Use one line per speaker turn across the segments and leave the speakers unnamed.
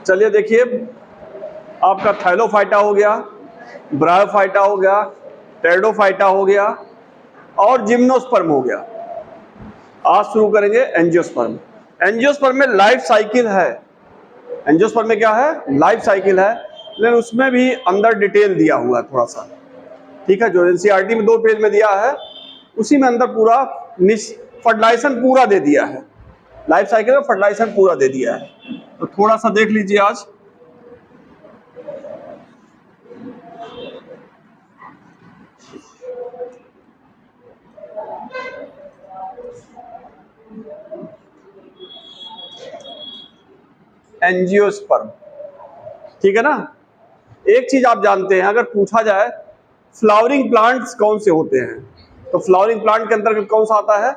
चलिए देखिए, आपका थैलोफाइटा हो गया, ब्रायोफाइटा हो गया, टेरिडोफाइटा हो गया और जिम्नोस्पर्म हो गया। आज शुरू करेंगे एंजियोस्पर्म। एंजियोस्पर्म में लाइफ साइकिल है। एंजियोस्पर्म में क्या है? लाइफ साइकिल है, लेकिन उसमें भी अंदर डिटेल दिया हुआ है थोड़ा सा, ठीक है। जो एनसीईआरटी में 2 पेज में दिया है, उसी में अंदर पूरा फर्टिलाइजेशन पूरा दे दिया है। लाइफ साइकिल में फर्टिलाइजेशन पूरा दे दिया है, तो थोड़ा सा देख लीजिए आज। एंजियोस्पर्म, ठीक है ना। एक चीज आप जानते हैं, अगर पूछा जाए फ्लावरिंग प्लांट्स कौन से होते हैं, तो फ्लावरिंग प्लांट के अंतर्गत कौन सा आता है?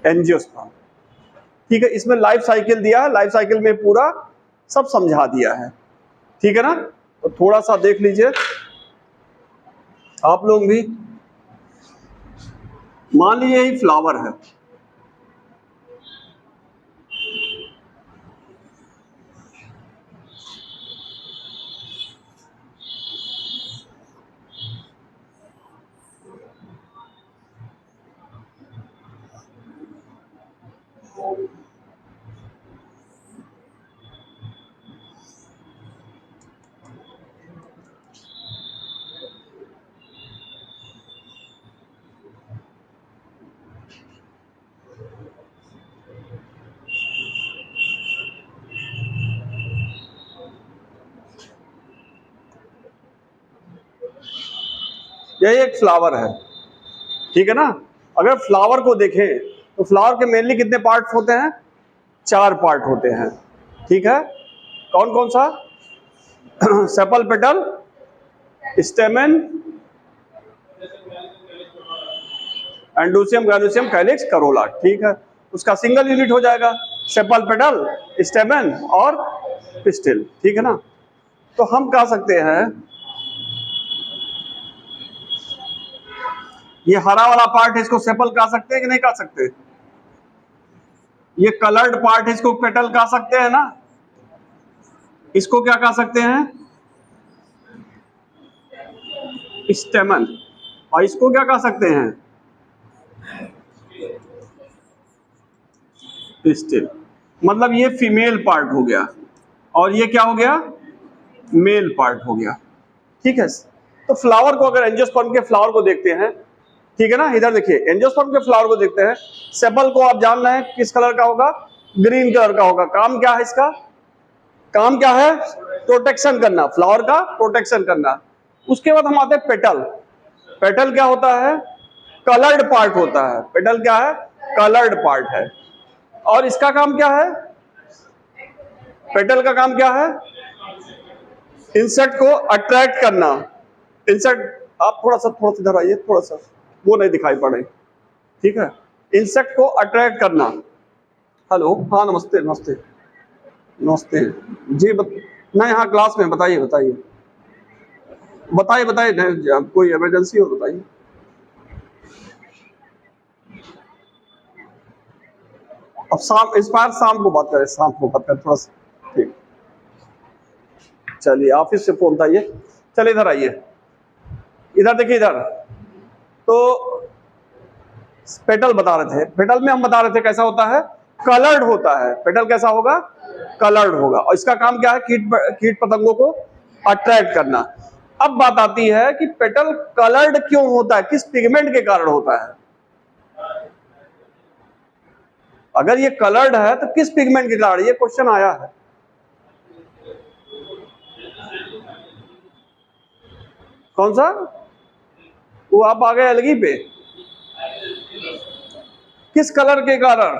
एंजियोस्पर्म, ठीक है। इसमें लाइफ साइकिल दिया है, लाइफ साइकिल में पूरा सब समझा दिया है, ठीक है ना। तो थोड़ा सा देख लीजिए आप लोग भी। मान लीजिए यही फ्लावर है, यही एक फ्लावर है, ठीक है ना। अगर फ्लावर को देखें तो फ्लावर के मेनली कितने पार्ट्स होते हैं? 4 पार्ट होते हैं, ठीक है। कौन कौन सा? Sepal, petal, stamen, androecium, gynoecium, calyx, corolla, ठीक है। उसका सिंगल यूनिट हो जाएगा सेपल, पेटल, स्टेमेन और पिस्टिल, ठीक है ना। तो हम कह सकते हैं ये हरा वाला पार्ट है, इसको सेपल कह सकते हैं कि नहीं कह सकते? ये कलर्ड पार्ट है, इसको पेटल कह सकते हैं ना। इसको क्या कह सकते हैं? स्टेमन। और इसको क्या कह सकते हैं? पिस्टिल। मतलब ये फीमेल पार्ट हो गया और ये क्या हो गया? मेल पार्ट हो गया, ठीक है। तो फ्लावर को, अगर एंजियोस्पर्म के फ्लावर को देखते हैं, ठीक है ना, इधर देखिए एंजियोस्पर्म के फ्लावर को देखते हैं। सेपल को आप जान रहे हैं किस कलर का होगा? ग्रीन कलर का होगा। काम क्या है इसका? काम क्या है? प्रोटेक्शन करना, फ्लावर का प्रोटेक्शन करना। उसके बाद हम आते हैं पेटल। पेटल क्या होता है? कलर्ड पार्ट होता है। पेटल क्या है? कलर्ड पार्ट है। और इसका काम क्या है? पेटल का काम क्या है? इंसेक्ट को अट्रैक्ट करना। इंसेक्ट, आप थोड़ा सा इधर आइए, थोड़ा सा, वो नहीं दिखाई पड़े, ठीक है। इंसेक्ट को अट्रैक्ट करना। हेलो, हाँ नमस्ते नमस्ते नमस्ते जी। नहीं, हाँ क्लास में, बताइए बताइए बताइए बताइए, कोई इमरजेंसी हो बताइए। अब शाम, इस बार शाम को बात करें, शाम को बात करें थोड़ा सा, ठीक। चलिए ऑफिस से फोन था ये। चलिए इधर आइए, इधर देखिए इधर। तो पेटल बता रहे थे, पेटल में हम बता रहे थे कैसा होता है? कलर्ड होता है। पेटल कैसा होगा? कलर्ड होगा। और इसका काम क्या है? कीट पतंगों को अट्रैक्ट करना। अब बात आती है कि पेटल कलर्ड क्यों होता है, किस पिगमेंट के कारण होता है? अगर ये कलर्ड है तो किस पिगमेंट के कारण? ये क्वेश्चन आया है। कौन सा? वो आप आ गए अलगी पे। किस कलर के कारण?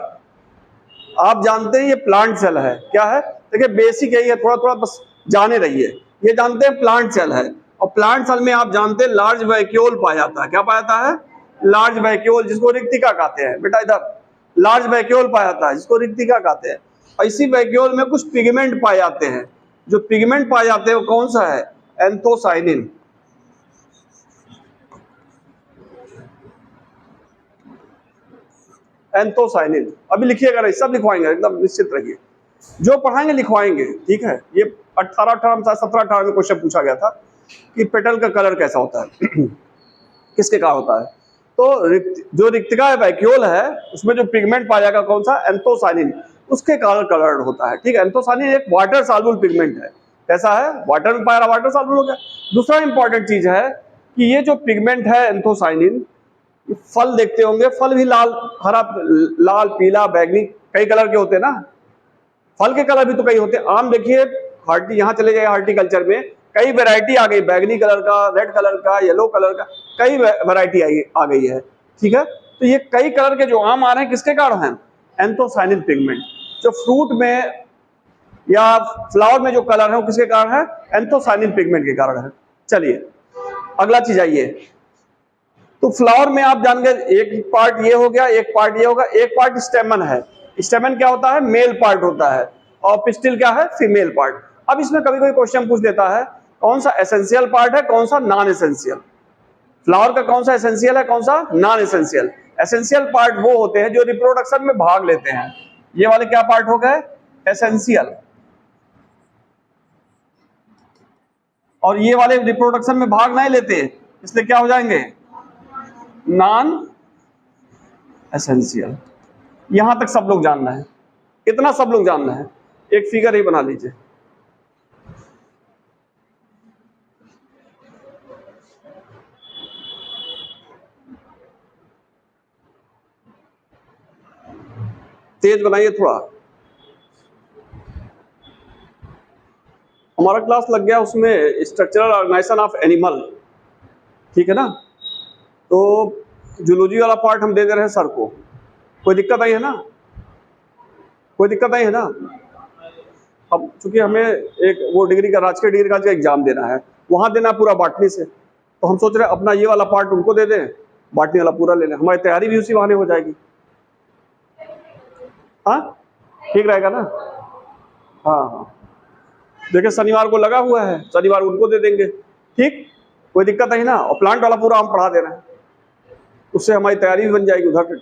आप जानते हैं ये प्लांट सेल है। क्या है? देखिए बेसिक यही है, थोड़ा थोड़ा बस जाने रहिए। ये जानते हैं प्लांट सेल है, और प्लांट सेल में आप जानते हैं लार्ज वैक्यूल पाया जाता है। क्या पाया जाता है? लार्ज वैक्यूल, जिसको रिक्तिका कहते हैं। बेटा इधर लार्ज वैक्यूल पाया जाता है, जिसको रिक्तिका कहते हैं। और इसी वैक्यूल में कुछ पिगमेंट पाए जाते हैं। जो पिगमेंट पाए जाते हैं वो कौन सा है? एंथोसाइनिन। एंथोसाइनिन, अभी लिखिएगा नहीं, सब लिखवाएंगे, एकदम निश्चित रहिए। जो पढ़ाएंगे लिखवाएंगे, ठीक है। ये 17-18 में क्वेश्चन पूछा गया था कि पेटल का कलर कैसा होता है किसके कारण होता है। तो जो रिक्तिका वैक्यूल है उसमें जो पिगमेंट पाया जाएगा कौन सा, एंथोसायनिन, उसके कारण कलर होता है, ठीक है। एंथोसायनिन एक वाटर सॉल्युबल पिगमेंट है, कैसा है, वाटर में पाया वाटर सॉल्युबल हो गया। दूसरा इंपॉर्टेंट चीज है कि ये जो पिगमेंट है एंथोसायनिन, फल देखते होंगे, फल भी लाल, हरा, लाल, पीला, बैगनी, कई कलर के होते हैं ना। फल के कलर भी तो कई होते हैं। आम देखिए, यहाँ चले जाए हार्टिकल्चर में, कई वैरायटी आ गई, बैगनी कलर का, रेड कलर का, येलो कलर का, कई वैरायटी आ गई है, ठीक है। तो ये कई कलर के जो आम आ रहे हैं किसके कारण हैं, एंथोसायनिन पिगमेंट। जो फ्रूट में या फ्लावर में जो कलर है वो किसके कारण है, एंथोसायनिन पिगमेंट के कारण है। चलिए अगला चीज आइए। तो फ्लावर में आप जान गए, एक पार्ट ये हो गया, एक पार्ट ये होगा, एक पार्ट स्टेमन है। स्टेमन क्या होता है, मेल पार्ट होता है, और पिस्टिल क्या है, फीमेल पार्ट। अब इसमें कभी कोई क्वेश्चन पूछ देता है कौन सा एसेंशियल पार्ट है, कौन सा नॉन एसेंशियल। फ्लावर का कौन सा एसेंशियल है, कौन सा नॉन एसेंशियल। एसेंशियल पार्ट वो होते हैं जो रिप्रोडक्शन में भाग लेते हैं। ये वाले क्या पार्ट हो गए, एसेंशियल। और ये वाले रिप्रोडक्शन में भाग नहीं लेते, इसलिए क्या हो जाएंगे, नॉन एसेंशियल। यहां तक सब लोग जानना है, इतना सब लोग जानना है। एक फिगर ही बना लीजिए। तेज बनाइए थोड़ा, हमारा क्लास लग गया उसमें स्ट्रक्चरल ऑर्गेनाइजेशन ऑफ एनिमल, ठीक है ना। तो जूलॉजी वाला पार्ट हम दे दे रहे हैं सर को, कोई दिक्कत नहीं है ना, कोई दिक्कत नहीं है ना। अब चूंकि हमें एक वो डिग्री का, राजकीय डिग्री का एग्जाम देना है, वहां देना पूरा बॉटनी से, तो हम सोच रहे हैं अपना ये वाला पार्ट उनको दे दें, बॉटनी वाला पूरा ले लें, हमारी तैयारी भी उसी बहाने हो जाएगी। हाँ ठीक रहेगा ना। हाँ हाँ, देखिए शनिवार को लगा हुआ है, शनिवार उनको दे देंगे, ठीक, कोई दिक्कत नहीं ना। और प्लांट वाला पूरा हम पढ़ा दे रहे हैं, उससे हमारी तैयारी भी बन जाएगी उधर।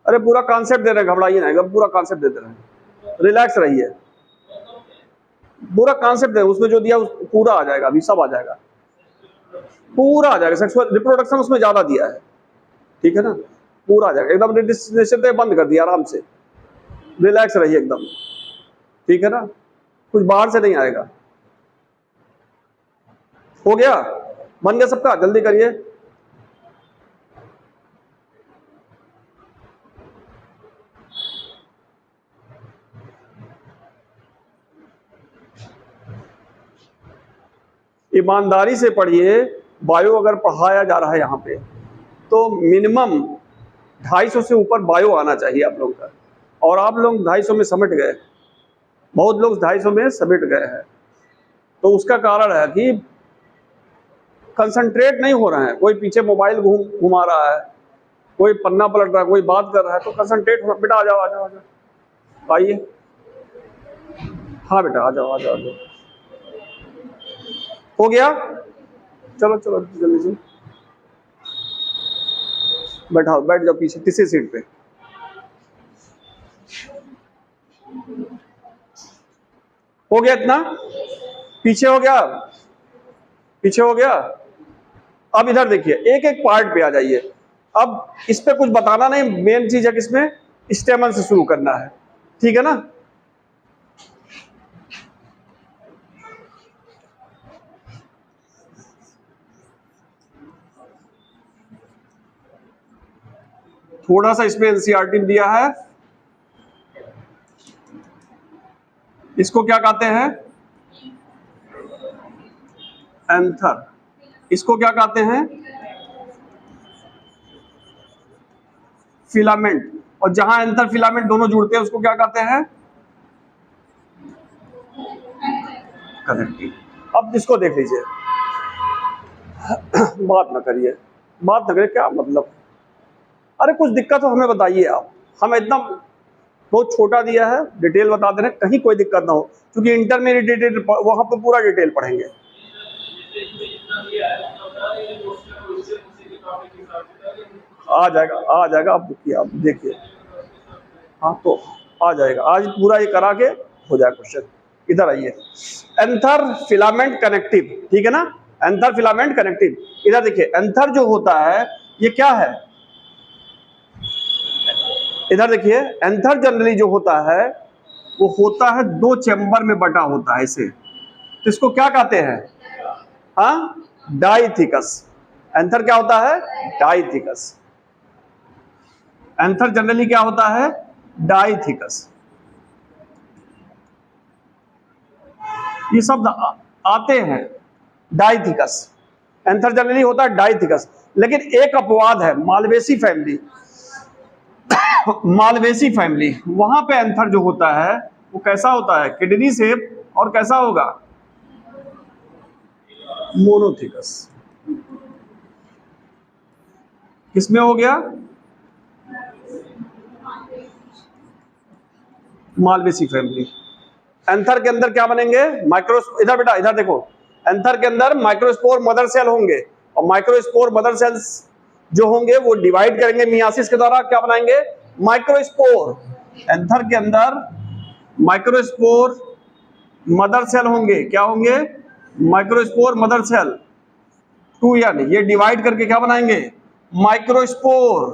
अरे पूरा कॉन्सेप्ट दे रहे हैं, घबराइए ना, पूरा कॉन्सेप्ट दे रहे हैं, रिलैक्स रहिए, पूरा कॉन्सेप्ट दे, उसमें जो दिया पूरा आ जाएगा, अभी सब आ जाएगा, पूरा आ जाएगा। सेक्सुअल रिप्रोडक्शन उसमें ज्यादा दिया है, ठीक है ना, पूरा आ जाएगा एकदम। निश्चित बंद कर दिया, आराम से रिलैक्स रहिए एकदम, ठीक है ना, कुछ बाहर से नहीं आएगा। हो गया, बन गया सबका, जल्दी करिए। ईमानदारी से पढ़िए, बायो अगर पढ़ाया जा रहा है यहाँ पे तो मिनिमम 250 से ऊपर बायो आना चाहिए आप लोगों का, और आप लोग 250 में समेट गए, बहुत लोग 250 में समेट गए हैं। तो उसका कारण है कि कंसंट्रेट नहीं हो रहा है, कोई पीछे मोबाइल घुमा रहा है, कोई पन्ना पलट रहा है, कोई बात कर रहा है, तो कंसंट्रेट हो। बेटा आ जाओ आ जाओ आ जाओ, आइए, हाँ बेटा आ जाओ आ जाओ आ जाओ। हो गया, चलो चलो जल्दी से बैठाओ, बैठ जाओ पीछे तीसरी सीट पे। हो गया इतना, पीछे हो गया, पीछे हो गया। अब इधर देखिए, एक एक पार्ट पे आ जाइए। अब इस पे कुछ बताना नहीं, मेन चीज है किसमें, स्टेमन से शुरू करना है, ठीक है ना। थोड़ा सा इसमें एनसीईआरटी दिया है, इसको क्या कहते हैं, एंथर, इसको क्या कहते हैं, फिलामेंट, और जहां एंथर फिलामेंट दोनों जुड़ते हैं उसको क्या कहते हैं, कनेक्टिव। अब इसको देख लीजिए, बात ना करिए, बात ना करिए, क्या मतलब, अरे कुछ दिक्कत हो हमें बताइए आप, हम एकदम बहुत छोटा दिया है, डिटेल बता दे रहे हैं, कहीं कोई दिक्कत ना हो, क्योंकि इंटरमीडिएट वहां पर पूरा डिटेल पढ़ेंगे। आ जाएगा, आप देखिए, हाँ तो आ जाएगा, आज पूरा ये करा के हो जाएगा क्वेश्चन। इधर आइए, एंथर फिलामेंट कनेक्टिव, ठीक है ना, एंथर फिलामेंट कनेक्टिव। इधर देखिए, एंथर जो होता है ये क्या है, इधर देखिए, एंथर जनरली जो होता है वो होता है दो चैम्बर में बटा होता है ऐसे, तो इसको क्या कहते हैं, हाँ, डाइथिकस। एंथर क्या होता है, डाइथिकस। एंथर जनरली क्या होता है, डाइथिकस। ये शब्द आते हैं, डाइथिकस। एंथर जनरली होता है डाइथिकस, लेकिन एक अपवाद है, मालवेसी फैमिली। मालवेसी फैमिली, वहां पे एंथर जो होता है वो कैसा होता है, किडनी शेप, और कैसा होगा, मोनोथिकस। किसमें हो गया, मालवेसी फैमिली। एंथर के अंदर क्या बनेंगे, माइक्रोस्पोर। इधर बेटा, इधर देखो, एंथर के अंदर माइक्रोस्पोर मदर सेल होंगे, और माइक्रोस्पोर मदर सेल्स जो होंगे वो डिवाइड करेंगे मियासिस के द्वारा, क्या बनाएंगे, माइक्रोस्पोर। एंथर के अंदर माइक्रोस्पोर मदर सेल होंगे, क्या होंगे, माइक्रोस्पोर मदर सेल। टू यानी ये डिवाइड करके क्या बनाएंगे, माइक्रोस्पोर।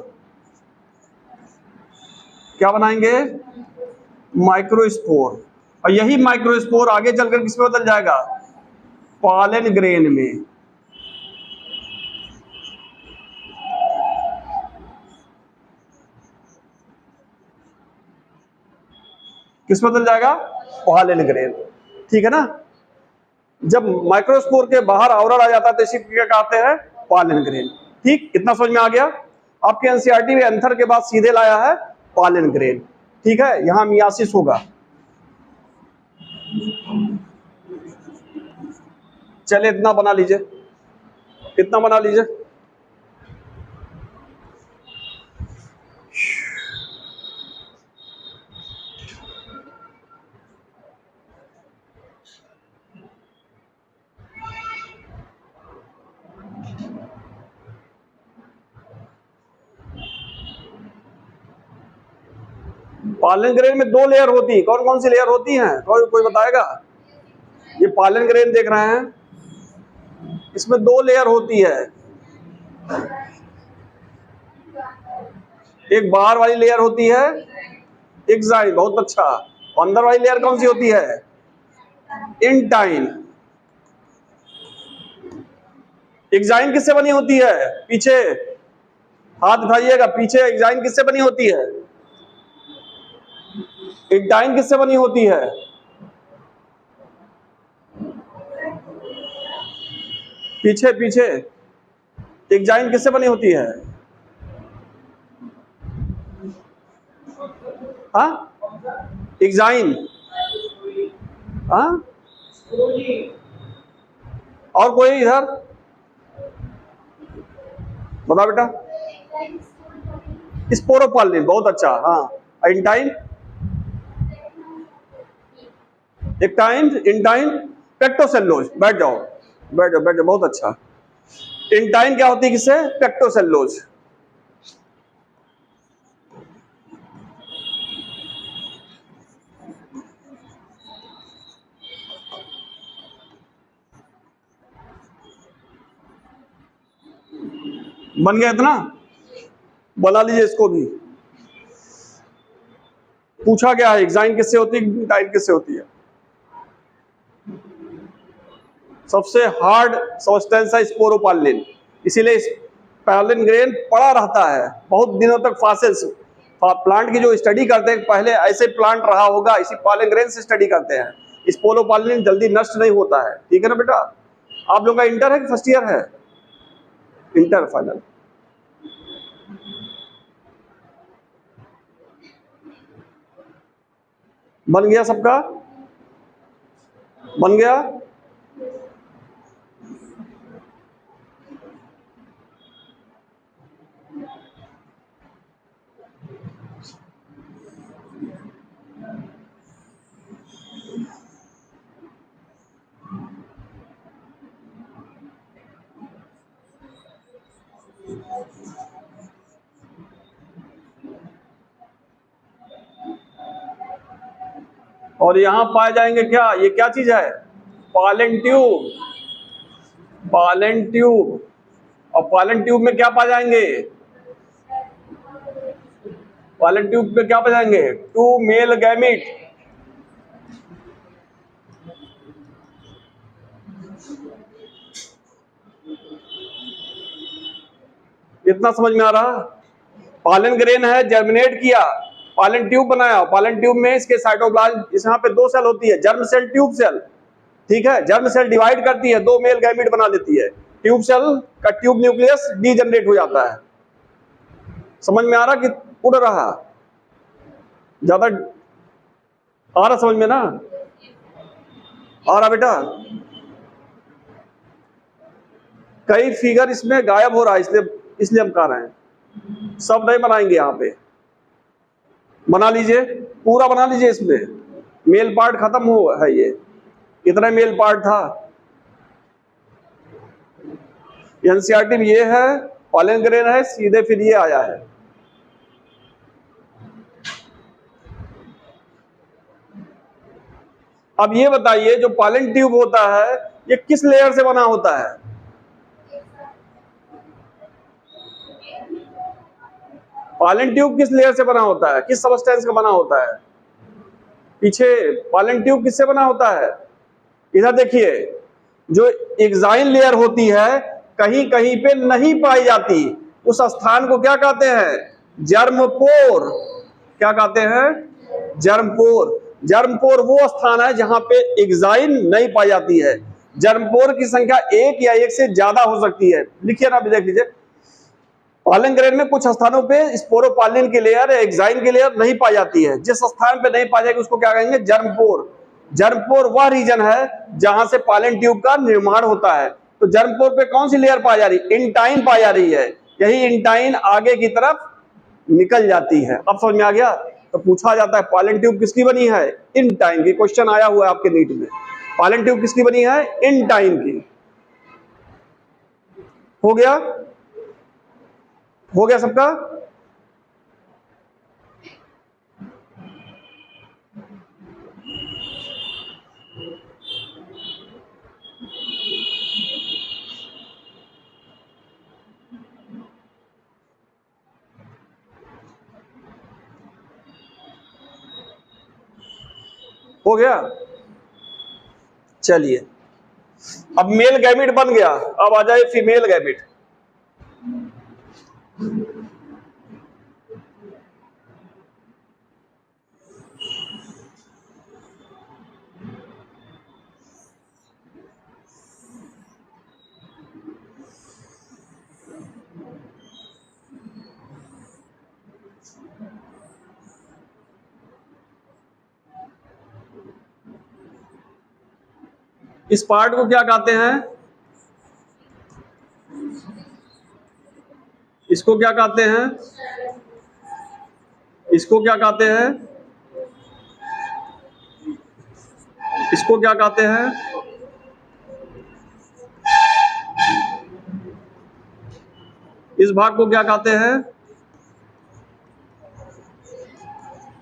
क्या बनाएंगे, माइक्रोस्पोर। और यही माइक्रोस्पोर आगे चलकर किसमें बदल जाएगा, पॉलन ग्रेन में। किस बदल जाएगा, पॉलन ग्रेन, ठीक है ना। जब माइक्रोस्पोर के बाहर आवरण आ जाता है तो इसी को क्या कहते हैं, पॉलन ग्रेन। ठीक, इतना समझ में आ गया। आपके एनसीईआरटी में एंथर के बाद सीधे लाया है पॉलन ग्रेन, ठीक है, यहां मियासिस होगा। चलिए इतना बना लीजिए, इतना बना लीजिए। पॉलन ग्रेन में दो लेयर होती है, कौन कौन सी लेयर होती हैं, कोई बताएगा। ये पॉलन ग्रेन देख रहे हैं, इसमें दो लेयर होती है, एक बाहर वाली लेयर होती है एक्साइन, बहुत अच्छा। अंदर वाली लेयर कौन सी होती है, इंटाइन। एक्साइन किससे बनी होती है, पीछे हाथ उठाइएगा, पीछे एक्साइन किससे बनी होती है, इंटाइन किससे बनी होती है, पीछे पीछे एक्साइन किससे बनी होती है, हाँ, एक्साइन, हाँ, और कोई इधर बता बेटा, स्पोरोपॉलिन, बहुत अच्छा, हाँ। इंटाइन, एक्टाइन, इंटाइन, पेक्टोसेल्लोज, बैठ जाओ बैठ जाओ बैठ जाओ, बहुत अच्छा। इंटाइन क्या होती है, किससे, पेक्टोसेल्लोज। बन गया इतना, बना लीजिए इसको भी। पूछा गया है एक्साइन किससे होती है, इंटाइन किससे होती है। सबसे हार्ड सब्सटेंस है स्पोरोपॉलिन, इसीलिए पॉलिन ग्रेन पड़ा रहता है बहुत दिनों तक। फॉसिल्स, प्लांट की जो स्टडी करते हैं, पहले ऐसे प्लांट रहा होगा, इसी पॉलिन ग्रेन से स्टडी करते हैं। स्पोरोपॉलिन जल्दी नष्ट नहीं होता है, ठीक है ना बेटा। आप लोग का इंटर है कि फर्स्ट ईयर है, इंटर फाइनल। बन गया सबका, बन गया। और यहां पाए जाएंगे क्या, ये क्या चीज है, पॉलन ट्यूब, पॉलन ट्यूब। और पॉलन ट्यूब में क्या पाए जाएंगे, पॉलन ट्यूब में क्या पाए जाएंगे, 2 मेल गैमेट। इतना समझ में आ रहा, पॉलन ग्रेन है, जर्मिनेट किया, पॉलन ट्यूब बनाया, पॉलन ट्यूब में इसके साइटोप्लाज्म, इस यहाँ पे 2 सेल होती है, जर्म सेल, ट्यूब सेल, ठीक है। जर्म सेल डिवाइड करती है, 2 मेल गैमेट बना देती है, ट्यूब सेल का ट्यूब न्यूक्लियस डीजनरेट हो जाता है। समझ में आ रहा कि उड़ रहा, ज्यादा आ रहा समझ में ना, आ रहा बेटा, कई फिगर इसमें गायब हो रहा है, इसलिए हम कह रहे हैं, सब नहीं बनाएंगे, यहाँ पे बना लीजिए, पूरा बना लीजिए, इसमें मेल पार्ट खत्म हो है, ये इतना मेल पार्ट था। एनसीईआरटी में ये है, पॉलन ग्रेन है, सीधे फिर ये आया है। अब ये बताइए, जो पॉलन ट्यूब होता है ये किस लेयर से बना होता है, पॉलन ट्यूब किस लेयर से बना होता है, किस सबस्टेंस का बना होता है, पीछे पॉलन ट्यूब किससे बना होता है, इधर देखिए, जो एक्साइन लेयर होती है कहीं कहीं पे नहीं पाई जाती, उस स्थान को क्या कहते हैं, जर्मपोर। क्या कहते हैं, जर्मपोर। जर्मपोर वो स्थान है जहां पे एक्साइन नहीं पाई जाती है। जर्मपोर की संख्या 1 या 1 से ज्यादा हो सकती है। लिखिए ना, देख लीजिए, पॉलन ग्रेन में कुछ स्थानों पे स्पोरोपॉलिन की लेयर, एक्साइन की लेयर नहीं पाई जाती है। जिस स्थान पे नहीं पाई जाएगी उसको क्या कहेंगे, जर्मपोर। जर्मपोर वह रीजन है जहां से पॉलन ट्यूब का निर्माण होता है। तो जर्मपोर पे कौन सी लेयर पाई जा रही, इंटाइन पाई जा रही है। यही इंटाइन आगे की तरफ निकल जाती है। अब समझ में आ गया। तो पूछा जाता है पॉलन ट्यूब किसकी बनी है, इंटाइन की। क्वेश्चन आया हुआ है आपके नीट में, पॉलन ट्यूब किसकी बनी है, इंटाइन की। हो गया, हो गया सबका। हो गया, चलिए। अब मेल गैमेट बन गया, अब आ जाए फीमेल गैमेट। इस पार्ट को क्या कहते हैं, इसको क्या कहते हैं, इसको क्या कहते हैं, इसको क्या कहते हैं, इस भाग को क्या कहते हैं,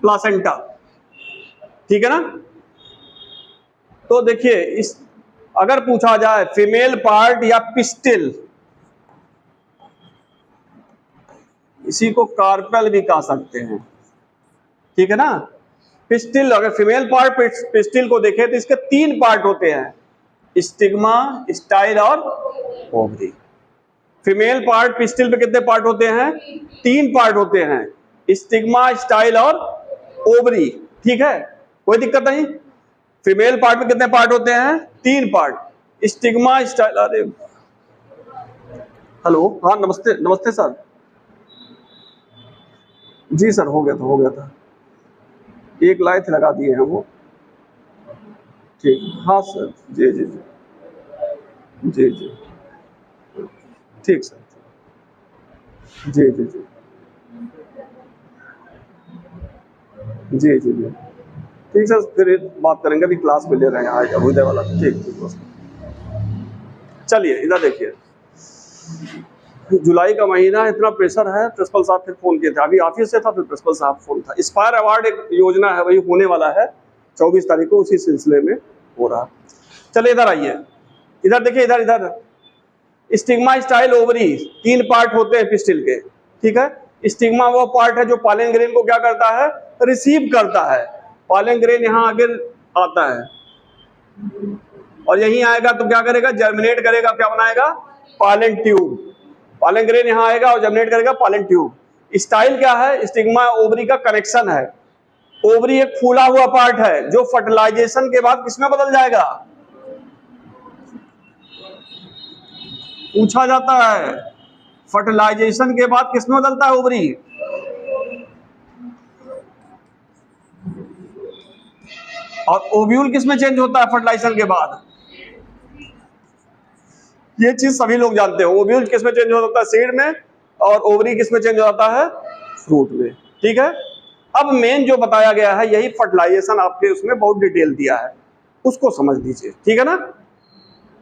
प्लासेंटा। ठीक है ना। तो देखिए, इस अगर पूछा जाए फीमेल पार्ट या पिस्टिल, इसी को कार्पेल भी कह सकते हैं। ठीक है ना। पिस्टिल, अगर फीमेल पार्ट पिस्टिल को देखें तो इसके 3 पार्ट होते हैं, स्टिग्मा, स्टाइल और ओवरी। फीमेल पार्ट पिस्टिल पे कितने पार्ट होते हैं, 3 पार्ट होते हैं, स्टिग्मा, स्टाइल और ओवरी। ठीक है, कोई दिक्कत नहीं। फीमेल पार्ट में कितने पार्ट होते हैं, 3 पार्ट, स्टिग्मा, स्टाइल। अरे हेलो, हाँ नमस्ते, नमस्ते सर। जी सर, हो गया था, हो गया था, एक लाइन लगा दिए हैं वो। ठीक, हाँ सर, जी जी जी जी जी, ठीक सर, जी जी जी जी जी जी, ठीक सर, फिर बात करेंगे, अभी क्लास में ले रहे हैं आज अभ्युदय वाला। ठीक ठीक, चलिए इधर देखिए, जुलाई का महीना, इतना प्रेशर है। प्रिंसिपल साहब फिर फोन किए थे, अभी ऑफिस से था, फिर प्रिंसिपल साहब फोन था। इंस्पायर अवार्ड एक योजना है, वही होने वाला है, 24 तारीख को उसी सिलसिले में हो रहा। चलिए इधर आइए, इधर देखिए, इधर इधर स्टिग्मा स्टाइल ओवरी 3 पार्ट होते हैं पिस्टिल के, ठीक है। स्टिग्मा वो पार्ट है जो पॉलन ग्रेन को क्या करता है, रिसीव करता है। पॉलन ग्रेन यहाँ आगे आता है और यहीं आएगा तो क्या करेगा, जर्मिनेट करेगा, क्या बनाएगा, पॉलन ट्यूब। पॉलन ग्रेन यहाँ आएगा और जर्मिनेट करेगा पॉलन ट्यूब। स्टाइल क्या है, स्टिग्मा ओवरी का कनेक्शन है। ओवरी एक फूला हुआ पार्ट है जो फर्टिलाइजेशन के बाद किसमें बदल जाएगा, पूछा जाता है, फर्टिलाइजेशन के बाद किसमें बदलता है ओवरी, और ओव्यूल किसमें चेंज होता है फर्टिलाइजेशन के बाद। ये चीज सभी लोग जानते हैं, ओव्यूल किसमें चेंज होता है, सीड में, और ओवरी किसमें चेंज होता है, फ्रूट में, ठीक है। अब मेन जो बताया गया है यही फर्टिलाइजेशन आपके उसमें बहुत डिटेल दिया है, उसको समझ लीजिए, ठीक है ना।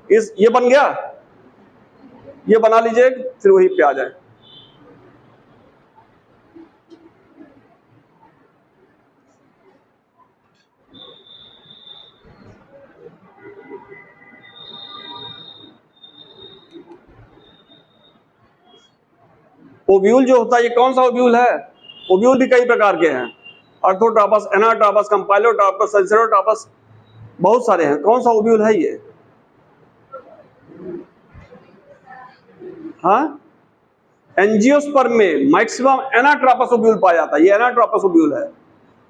ये बन गया, ये बना लीजिए, फिर वही पे आ जाए। ओव्यूल जो होता है ये कौन सा ओव्यूल है, ओव्यूल भी कई प्रकार के हैं, ऑर्थोट्रॉपस, एनाट्रॉपस, कंपाइलोट्रॉपस, सेंसरोट्रॉपस, बहुत सारे हैं। कौन सा ओव्यूल है ये, हाँ, एंजियोस्पर्म में मैक्सिमम एनाट्रॉपस ओव्यूल पाया जाता है, ये एनाट्रॉपस ओव्यूल है।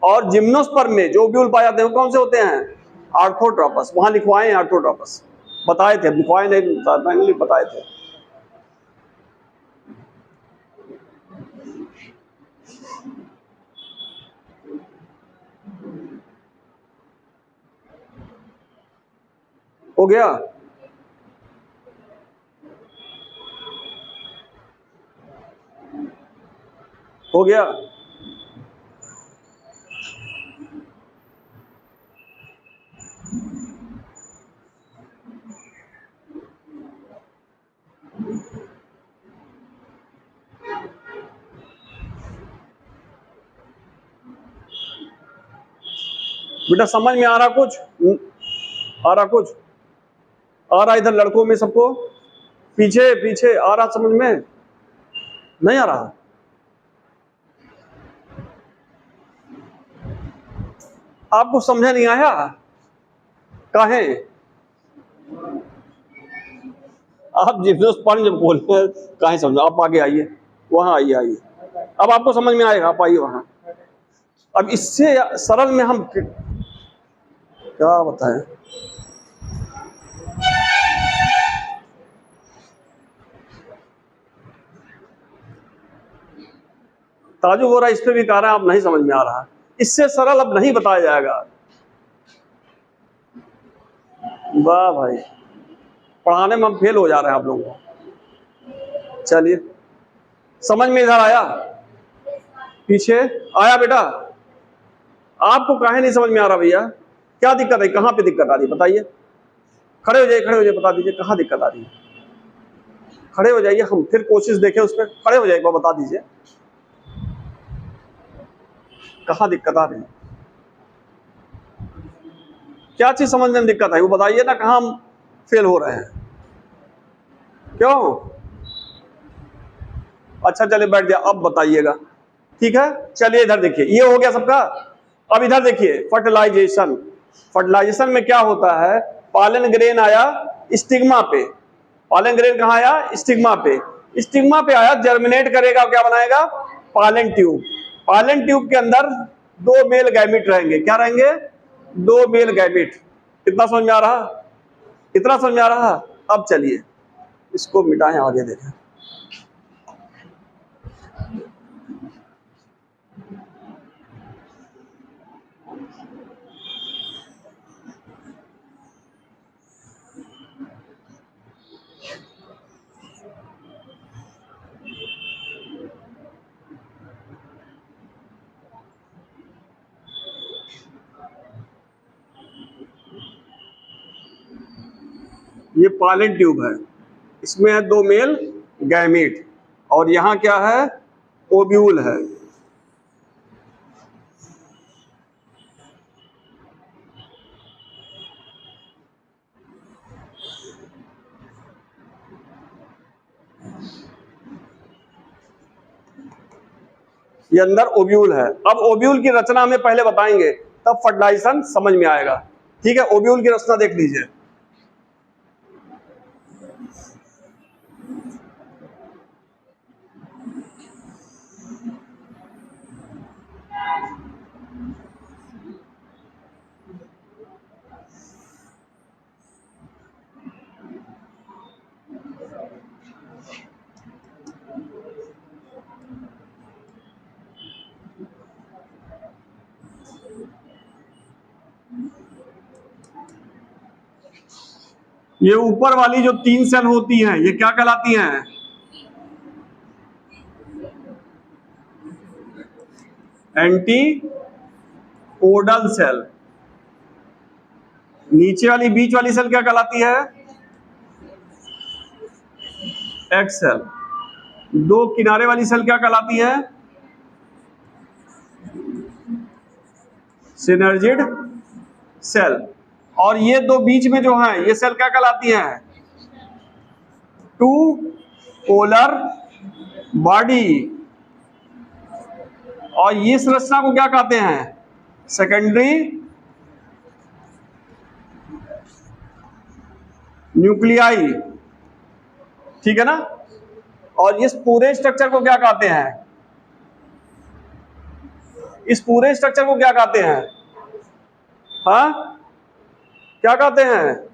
और जिम्नोस्पर्म में जो ओव्यूल पाए जाते हैं वो कौन से होते हैं, ऑर्थोट्रॉपस। वहां लिखवाए हैं ऑर्थोट्रॉपस, बताए थे, लिखवाए नहीं, बताए थे। हो गया, हो गया। बेटा समझ में आ रहा कुछ, आ रहा कुछ, आ रहा इधर लड़कों में सबको, पीछे पीछे आ रहा, समझ में नहीं आ रहा, आपको समझ नहीं आया, काहे आप जिम्नोस्पर्म जब बोलते हैं काहे समझो, आप आगे आइए, वहां आइए, आइए, अब आपको समझ में आएगा, आप आइए वहां। अब इससे सरल में हम क्या बताएं, ताजुब हो रहा है, इस पे भी कह रहा है आप नहीं समझ में आ रहा, इससे सरल अब नहीं बताया जाएगा। वाह भाई, पढ़ाने में हम फेल हो जा रहे हैं आप लोगों को। चलिए समझ में इधर आया, पीछे आया बेटा, आपको काहे नहीं समझ में आ रहा भैया, क्या दिक्कत है, कहाँ पे दिक्कत आ रही है बताइए, खड़े हो जाइए, खड़े हो जाइए, बता दीजिए कहाँ दिक्कत आ रही है, खड़े हो जाइए, हम फिर कोशिश देखें उस पर, खड़े हो जाइए, बता दीजिए कहाँ दिक्कत आ रही है, क्या चीज समझने में दिक्कत आई वो बताइए ना, कहाँ हम फेल हो रहे हैं, क्यों। अच्छा चलिए बैठ गया, अब बताइएगा, ठीक है। चलिए इधर देखिए, ये हो गया सबका। अब इधर देखिए फर्टिलाइजेशन, फर्टिलाइजेशन में क्या होता है, पॉलन ग्रेन आया स्टिग्मा पे, पॉलन ग्रेन कहाँ आया, स्टिग्मा पे, स्टिग्मा पे आया, जर्मिनेट करेगा, क्या बनाएगा, पॉलन ट्यूब। पॉलन ट्यूब के अंदर 2 मेल गैमिट रहेंगे, क्या रहेंगे, 2 मेल गैमिट। कितना समझ में आ रहा, कितना समझ में आ रहा। अब चलिए इसको मिटाएं, आगे देखें। ये पॉलन ट्यूब है, इसमें है 2 मेल गैमीट, और यहां क्या है, ओव्यूल है। ये अंदर ओव्यूल है। अब ओव्यूल की रचना हमें पहले बताएंगे, तब फर्टिलाइजेशन समझ में आएगा। ठीक है, ओव्यूल की रचना देख लीजिए। ये ऊपर वाली जो 3 सेल होती हैं, ये क्या कहलाती हैं? Antipodal cell. नीचे वाली बीच वाली सेल क्या कहलाती है? Egg cell. दो किनारे वाली सेल क्या कहलाती है? Synergid cell. और ये दो बीच में जो है, ये सेल क्या कहलाती हैं? Two polar body. और ये संरचना को क्या कहते हैं? Secondary nuclei. ठीक है ना। और इस पूरे स्ट्रक्चर को क्या कहते हैं? इस पूरे स्ट्रक्चर को क्या कहते हैं? हाँ, क्या कहते हैं?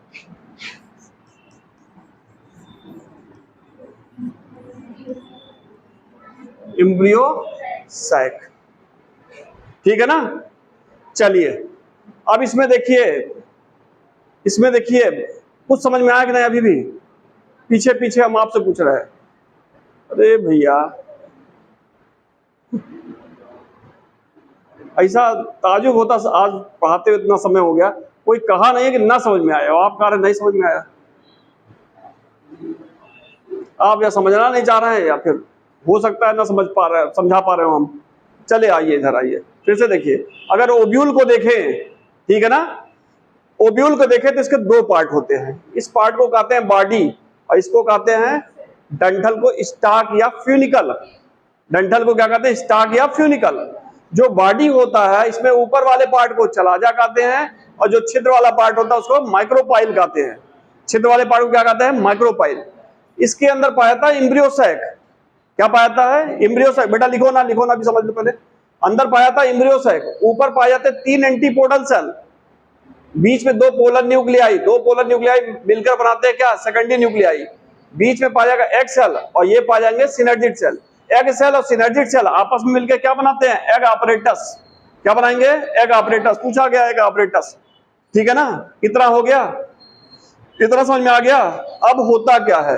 Embryo sac. ठीक है ना। चलिए, अब इसमें देखिए, कुछ समझ में आया कि नहीं? अभी भी पीछे पीछे हम आपसे पूछ रहे हैं। अरे भैया, ऐसा ताजुब होता, आज पढ़ाते हुए इतना समय हो गया, कोई कहा नहीं है कि ना समझ में आया। आप कह रहे नहीं समझ में आया। आप या समझना नहीं चाह रहे हैं, या फिर हो सकता है ना समझा पा रहे हो हम। चले आइए, इधर आइए, फिर से देखिए। अगर ओव्यूल को देखें, ठीक है ना, ओव्यूल को देखें तो इसके दो पार्ट होते हैं। इस पार्ट को कहते हैं बॉडी, और इसको कहते हैं डंठल को स्टाक या फ्यूनिकल। डंठल को क्या कहते हैं? स्टाक या फ्यूनिकल। जो बॉडी होता है, इसमें ऊपर वाले पार्ट को चलाजा कहते हैं, और जो छिद्र वाला पार्ट होता है उसको माइक्रोपाइल कहते हैं। छिद्र वाले पार्ट को क्या कहते हैं? माइक्रोपाइल। इसके अंदर पाया था एम्ब्रियोसैक। क्या पाया है? एम्ब्रियोसैक। बेटा लिखो ना भी समझ लो पहले। अंदर पाया था एम्ब्रियोसैक, ऊपर पाए जाते 3 एंटीपोडल सेल, बीच में 2 पोलर न्यूक्लियाई। 2 पोलर न्यूक्लियाई मिलकर बनाते हैं क्या? Secondary nuclei. बीच में पाया जाएगा एग सेल, और ये पाए जाएंगे सिनर्जिड सेल। एग सेल और सिनर्जिड सेल आपस में मिलकर क्या बनाते हैं? Egg apparatus। क्या बनाएंगे? Egg apparatus। पूछा गया एग apparatus। ठीक है ना। कितना हो गया? इतना समझ में आ गया। अब होता क्या है?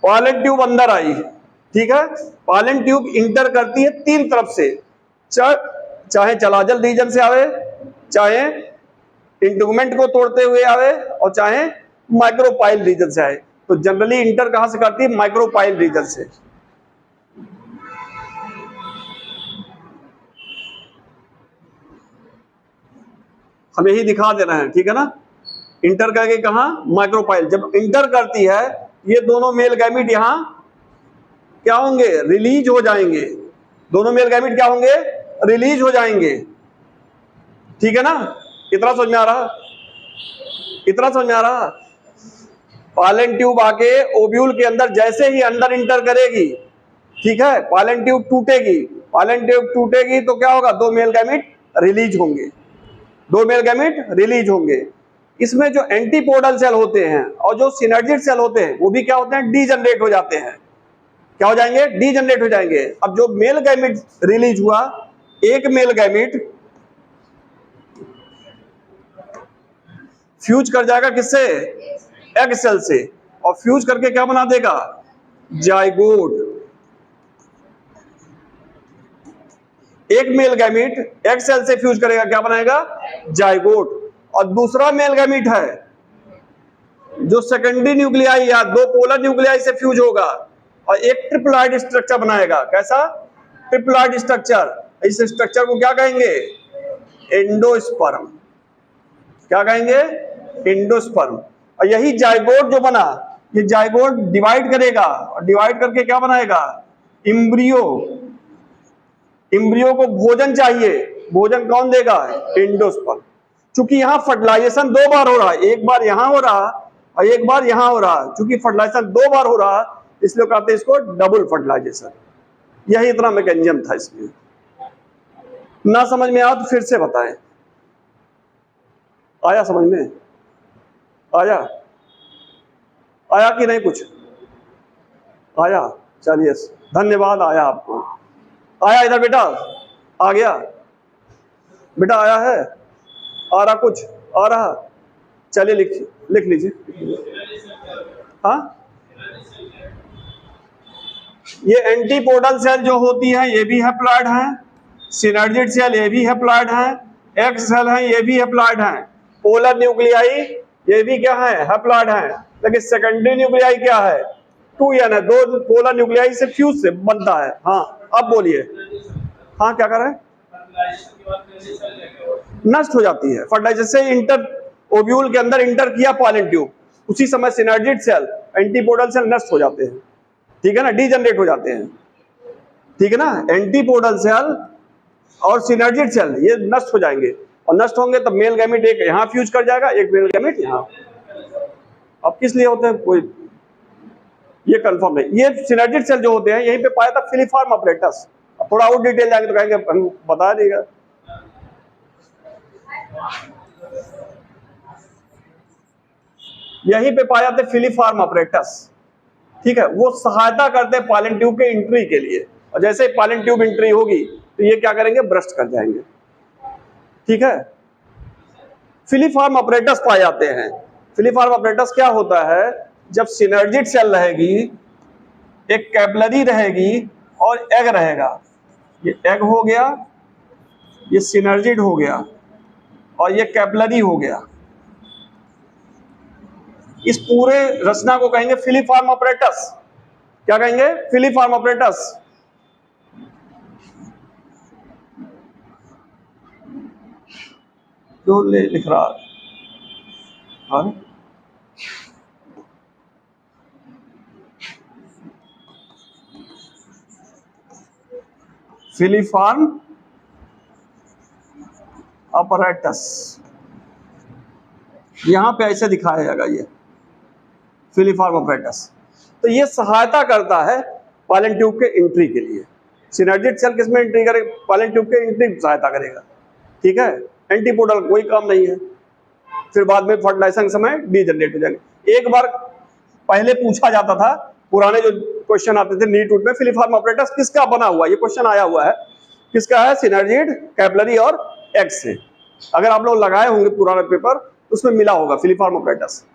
पॉलन ट्यूब अंदर आई, ठीक है। पॉलन ट्यूब इंटर करती है 3 तरफ से, चाहे चलाजल रीजन से आवे, चाहे इंटुगमेंट को तोड़ते हुए आवे, और चाहे माइक्रोपाइल रीजन से आए। तो जनरली इंटर कहां से करती है? माइक्रोपाइल रीजन से। हम यही दिखा दे रहे हैं, ठीक है ना। इंटर करके कहा? माइक्रोपाइल। जब इंटर करती है, ये दोनों मेल गैमीट यहां क्या होंगे? रिलीज हो जाएंगे। दोनों मेल गैमीट क्या होंगे? रिलीज हो जाएंगे। ठीक है ना। इतना समझ में आ रहा? इतना समझ में आ रहा? पॉलन ट्यूब आके ओव्यूल के अंदर जैसे ही अंदर इंटर करेगी, ठीक है, पॉलन ट्यूब टूटेगी। पॉलन ट्यूब टूटेगी तो क्या होगा? 2 मेल गैमीट रिलीज होंगे। 2 मेल गैमीट रिलीज होंगे। इसमें जो एंटीपोडल सेल होते हैं और जो सिनर्जिड सेल होते हैं, वो भी क्या होते हैं? डीजनरेट हो जाते हैं। क्या हो जाएंगे? डीजनरेट हो जाएंगे। अब जो मेल गैमीट रिलीज हुआ, एक मेल गैमीट फ्यूज कर जाएगा किससे? एग सेल से। और फ्यूज करके क्या बना देगा? जाइगोट। एक मेल गैमीट एग सेल से फ्यूज करेगा, क्या बनाएगा? जाइगोट। और दूसरा मेल गैमीट है जो सेकेंडरी न्यूक्लियाई या 2 पोलर न्यूक्लियाई से फ्यूज होगा, और एक ट्रिपलॉइड स्ट्रक्चर बनाएगा। कैसा? ट्रिपलॉइड स्ट्रक्चर। इस स्ट्रक्चर को क्या कहेंगे? एंडोस्पर्म। क्या कहेंगे? एंडोस्पर्म। और यही जाइगोट जो बना, ये जाइगोट डिवाइड करेगा, और डिवाइड करके क्या बनाएगा? एम्ब्रियो। एम्ब्रियो को भोजन चाहिए, भोजन कौन देगा? एंडोस्पर्म। चूंकि यहाँ फर्टिलाइजेशन 2 बार हो रहा है, एक बार यहाँ हो रहा और एक बार यहाँ हो रहा, चूंकि फर्टिलाइजेशन 2 बार हो रहा इसलिए कहते हैं इसको डबल फर्टिलाइजेशन। यही इतना मैकेनिज्म था इसमें। ना समझ में आया तो फिर से बताएं। आया समझ में? आया? आया कि नहीं? कुछ आया? चलिए धन्यवाद, आया आपको। आया इधर बेटा? आ गया बेटा? आया है? आ रहा? कुछ आ रहा? चलिए लिख लीजिए। हाँ, ये एंटीपोडल सेल जो होती है ये भी हैप्लॉइड है, सिनर्जिड सेल ये भी हैप्लॉइड है, एक्स सेल है ये भी हैप्लॉइड है, पोलर न्यूक्लियाई ये भी क्या है? हैप्लॉइड है। लेकिन सेकेंडरी न्यूक्लियाई क्या है? 2n है, 2 पोलर न्यूक्लियाई से फ्यूज से बनता है। हाँ अब बोलिए। हाँ क्या कर रहे हैं? नष्ट हो जाती है फर्टिलाइजेशन से, इंटर ओव्यूल के अंदर इंटर किया पॉलन ट्यूब, उसी समय सिनर्जिड सेल एंटीपोडल सेल नष्ट हो जाते हैं, ठीक है ना, डीजनरेट हो जाते हैं, ठीक है ना। एंटीपोडल सेल और सिनर्जिड सेल ये नष्ट हो जाएंगे, और नष्ट होंगे तो मेल गैमेट एक यहाँ फ्यूज कर जाएगा, एक मेल गैमेट यहाँ। अब किस लिए होते हैं कोई ये कंफर्म है। ये सिनर्जिड सेल जो होते हैं यहीं पे पाया था फिलीफॉर्म अपरेटस। अब थोड़ा और डिटेल जाएंगे तो कहेंगे हम बता देगा। यहीं पे पाया था फिलीफॉर्म अपरेटस, ठीक है। वो सहायता करते हैं पॉलन ट्यूब के एंट्री के लिए, और जैसे पॉलन ट्यूब एंट्री होगी तो ये क्या करेंगे? ब्रस्ट कर जाएंगे, ठीक है। फिलीफॉर्म अपरेटस पाए जाते हैं। फिलीफॉर्म अपरेटस क्या होता है? जब सिनर्जिड सेल रहेगी, एक कैपिलरी रहेगी और एग रहेगा, ये एग हो गया, ये सिनर्जिड हो गया और ये कैपिलरी हो गया। इस पूरे रचना को कहेंगे फिलीफॉर्म अपरेटस। क्या कहेंगे? Filiform apparatus. जो लिख रहा है फिलीफॉर्म अपरेटस, यहां पे ऐसे दिखाया जाएगा ये फिलीफॉर्म अपरेटस। तो ये सहायता करता है पॉलन ट्यूब के एंट्री के लिए। सिनर्जिड सेल किसमें एंट्री करेगा? पॉलन ट्यूब के एंट्री में सहायता करेगा, ठीक है। एंटीपोडल कोई काम नहीं है, फिर बाद में फर्टिलाइजेशन समय डीजनरेट हो जाएंगे। एक बार पहले पूछा जाता था, पुराने जो क्वेश्चन आते थे नीट में, फिलीफॉर्म अपरेटस किसका बना हुआ? ये क्वेश्चन आया हुआ है, किसका है? सिनर्जिड, कैपिलरी और एग से। अगर आप लोग लगाए होंगे पुराना पेपर तो उसमें मिला होगा फिलीफॉर्म अपरेटस।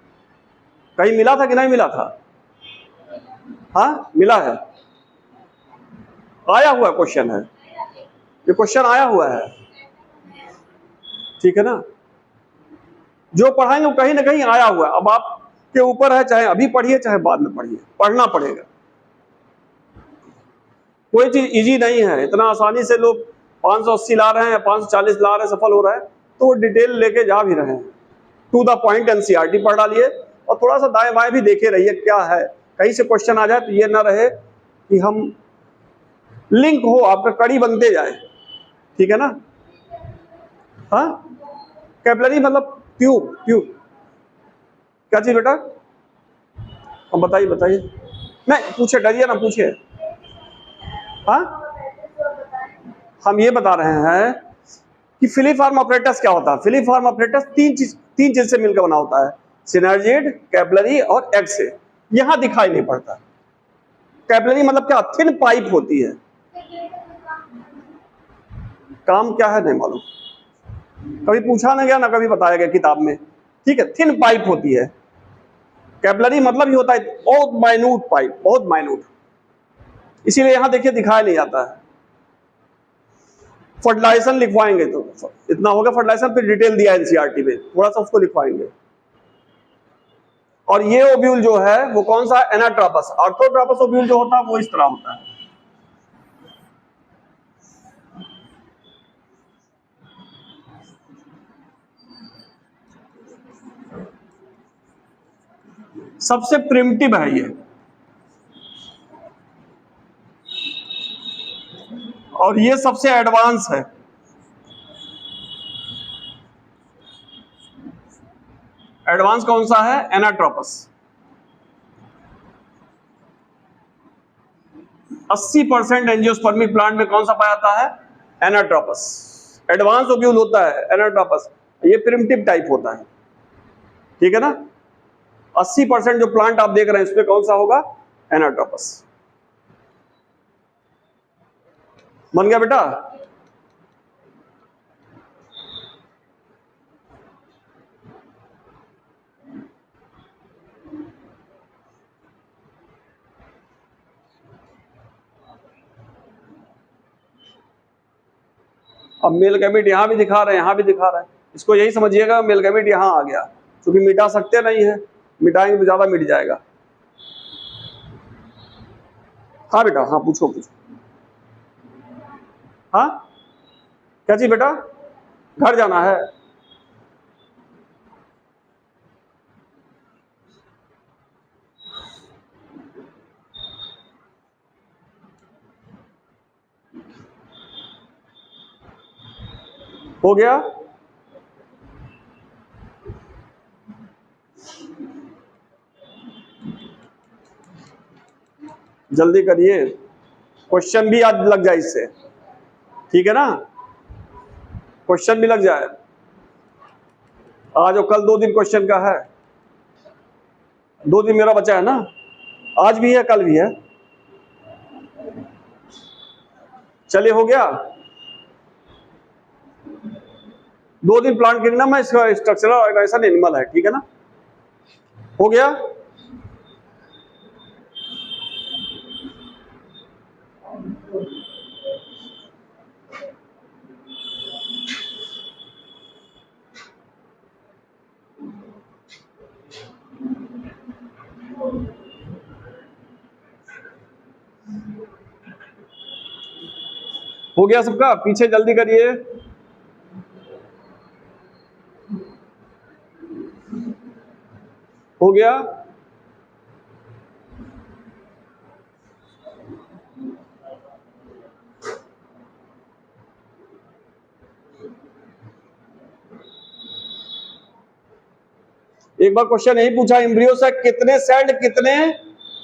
कहीं मिला था कि नहीं मिला था? हाँ मिला है, आया हुआ क्वेश्चन है, ये क्वेश्चन आया हुआ है, ठीक है ना। जो पढ़ाएंगे वो कहीं ना कहीं आया हुआ है। अब आपके ऊपर है, चाहे अभी पढ़िए चाहे बाद में पढ़िए, पढ़ना पड़ेगा। कोई चीज इजी नहीं है, इतना आसानी से लोग 580 ला रहे हैं, 540 ला रहे हैं, सफल हो रहा है, तो वो डिटेल लेके जा भी रहे हैं। टू द पॉइंट एनसीईआरटी पढ़ डालिए और थोड़ा सा दाएं बाएं भी देखे रहिए क्या है, कहीं से क्वेश्चन आ जाए तो ये ना रहे कि हम लिंक हो, आपका कड़ी बनते जाए, ठीक है ना। हाँ कैपिलरी मतलब ट्यूब, ट्यूब क्या चीज बेटा? हम बताइए बताइए, नहीं पूछे, डरिए ना, पूछिए। हाँ हम ये बता रहे हैं कि फिलीफॉर्म अपरेटस क्या होता है। फिलीफॉर्म अपरेटस तीन चीज से मिलकर बना होता है, सिनर्जिड, कैपिलरी और एग से। यहां दिखाई नहीं पड़ता। कैपिलरी मतलब क्या? थिन पाइप होती है। काम क्या है नहीं मालूम, कभी पूछा ना गया ना कभी बताया गया किताब में, ठीक है। थिन पाइप होती है। कैपिलरी मतलब ही होता है बहुत माइन्यूट पाइप, बहुत माइन्यूट, इसीलिए यहां देखिए दिखाया नहीं जाता है। फर्टिलाइजेशन लिखवाएंगे तो इतना होगा फर्टिलाइजेशन, फिर डिटेल दिया एनसीईआरटी में, थोड़ा सा उसको लिखवाएंगे। और ये ओव्यूल जो है वो कौन सा? एनाट्रोपस। ऑर्थोट्रोपस ओव्यूल जो होता है वो इस तरह होता है। सबसे प्रिमिटिव है ये, और ये सबसे एडवांस है। एडवांस कौन सा है? एनाट्रोपस। 80% एंजियोस्पर्मिक प्लांट में कौन सा पाया जाता है? एनाट्रोपस। एडवांस ओव्यूल होता है एनाट्रोपस, ये प्रिमिटिव टाइप होता है, ठीक है ना। 80% जो प्लांट आप देख रहे हैं इसमें कौन सा होगा? एनाट्रोपस। बन गया बेटा? अब मेल गैमेट यहां भी दिखा रहे हैं, यहां भी दिखा रहे हैं, इसको यही समझिएगा मेल गैमेट यहां आ गया, क्योंकि मिटा सकते नहीं है, मिटाएंगे तो ज्यादा मिट जाएगा। हाँ बेटा, हाँ पूछो पूछो। हाँ क्या चीज बेटा? घर जाना है? हो गया? जल्दी करिए, क्वेश्चन भी आज लग जाए इससे, ठीक है ना, क्वेश्चन भी लग जाए। आज और कल 2 दिन क्वेश्चन का है, 2 दिन मेरा बचा है ना, आज भी है कल भी है। चलिए हो गया। 2 दिन प्लांट किंगडम में इसका स्ट्रक्चरल ऑर्गेनाइजेशन एनिमल है, ठीक है ना। हो गया? हो गया सबका? पीछे जल्दी करिए। हो गया? एक बार क्वेश्चन यही पूछा, एम्ब्रियो से कितने सेल्ड कितने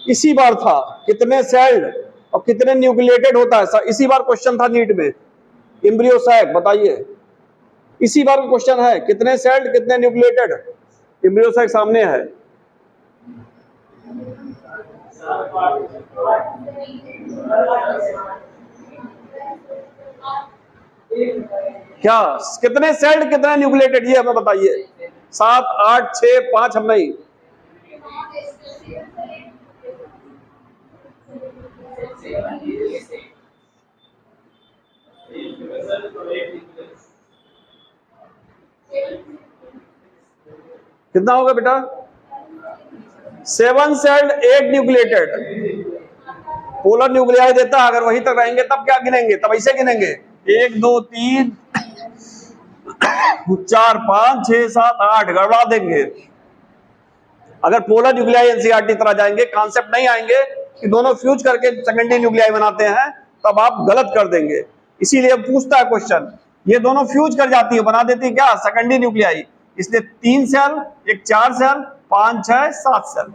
इसी बार था, कितने सेल्ड और कितने न्यूक्लिएटेड होता है, इसी बार क्वेश्चन था नीट में। एम्ब्रियो सैक बताइए, इसी बार का क्वेश्चन है, कितने सेल्ड कितने न्यूक्लिएटेड। एम्ब्रियो सैक सामने है। क्या कितने सेल्ड कितने न्यूक्लिएटेड, ये हमें बताइए। 7, 8, 6, 5 हम नहीं। कितना होगा बेटा? 7 सेल्ड 8 न्यूक्लिएटेड। पोलर न्यूक्लियाई देता है, अगर वहीं तक रहेंगे तब क्या गिनेंगे? तब ऐसे गिनेंगे 1 2 3 4 5 6 7 8, गड़बड़ा देंगे। अगर पोलर न्यूक्लियाई एनसीईआरटी तरह जाएंगे, कॉन्सेप्ट नहीं आएंगे कि दोनों फ्यूज करके सेकेंडरी न्यूक्लियाई बनाते हैं, तब आप गलत कर देंगे। इसीलिए पूछता है क्वेश्चन, ये दोनों फ्यूज कर जाती है, बना देती है क्या? Secondary nuclei. इसलिए 3 सेल, एक 4 सेल, 5 6 7 सेल।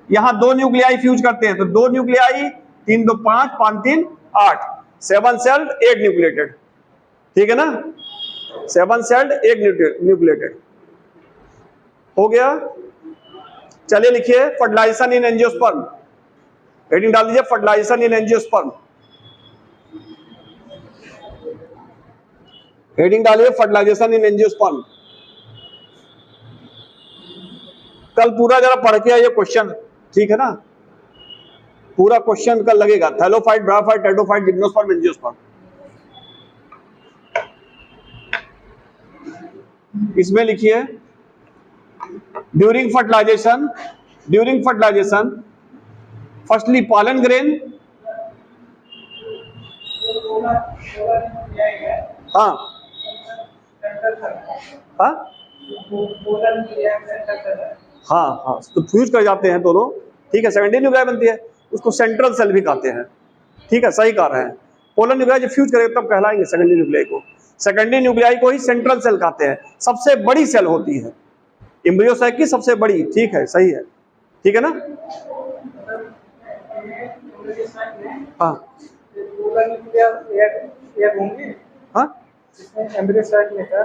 यहाँ 2 न्यूक्लियाई फ्यूज करते हैं, तो 2 न्यूक्लियाई, 3 2 5 5 3 8, 7 सेल्ड 8 न्यूक्लिएटेड, ठीक है ना। 7 सेल्ड 8 न्यूक्लिएटेड। हो गया? चलिए लिखिए फर्टिलाइजेशन इन एंजियोस्पर्म, हेडिंग डाल दीजिए फर्टिलाइजेशन इन एंजियोस्पर्म। हेडिंग डालिए फर्टिलाइजेशन इन एंजियोस्पर्म। कल पूरा जरा पढ़ के आइए क्वेश्चन, ठीक है ना, पूरा क्वेश्चन कल लगेगा। Thallophyte, bryophyte, pteridophyte, gymnosperm, angiosperm. इसमें लिखिए during fertilisation, firstly pollen grain, हाँ हाँ हाँ हाँ, तो फ्यूज कर जाते हैं दोनों, ठीक है, सेकेंडरी न्यूक्लियाई बनती है, उसको सेंट्रल सेल भी कहते हैं, ठीक है, सही कह रहे हैं। पोलर न्यूक्लियाई जब फ्यूज करेगा तब कहलाएंगे सेकेंडरी न्यूक्लियाई को। सेकेंडरी न्यूक्लियाई को ही सेंट्रल सेल कहते हैं, सबसे बड़ी सेल होती है एम्ब्रियो साइक की, सबसे बड़ी। ठीक है, सही है, ठीक है ना। हाँ हाँ,
एम्ब्रियो साइक में सर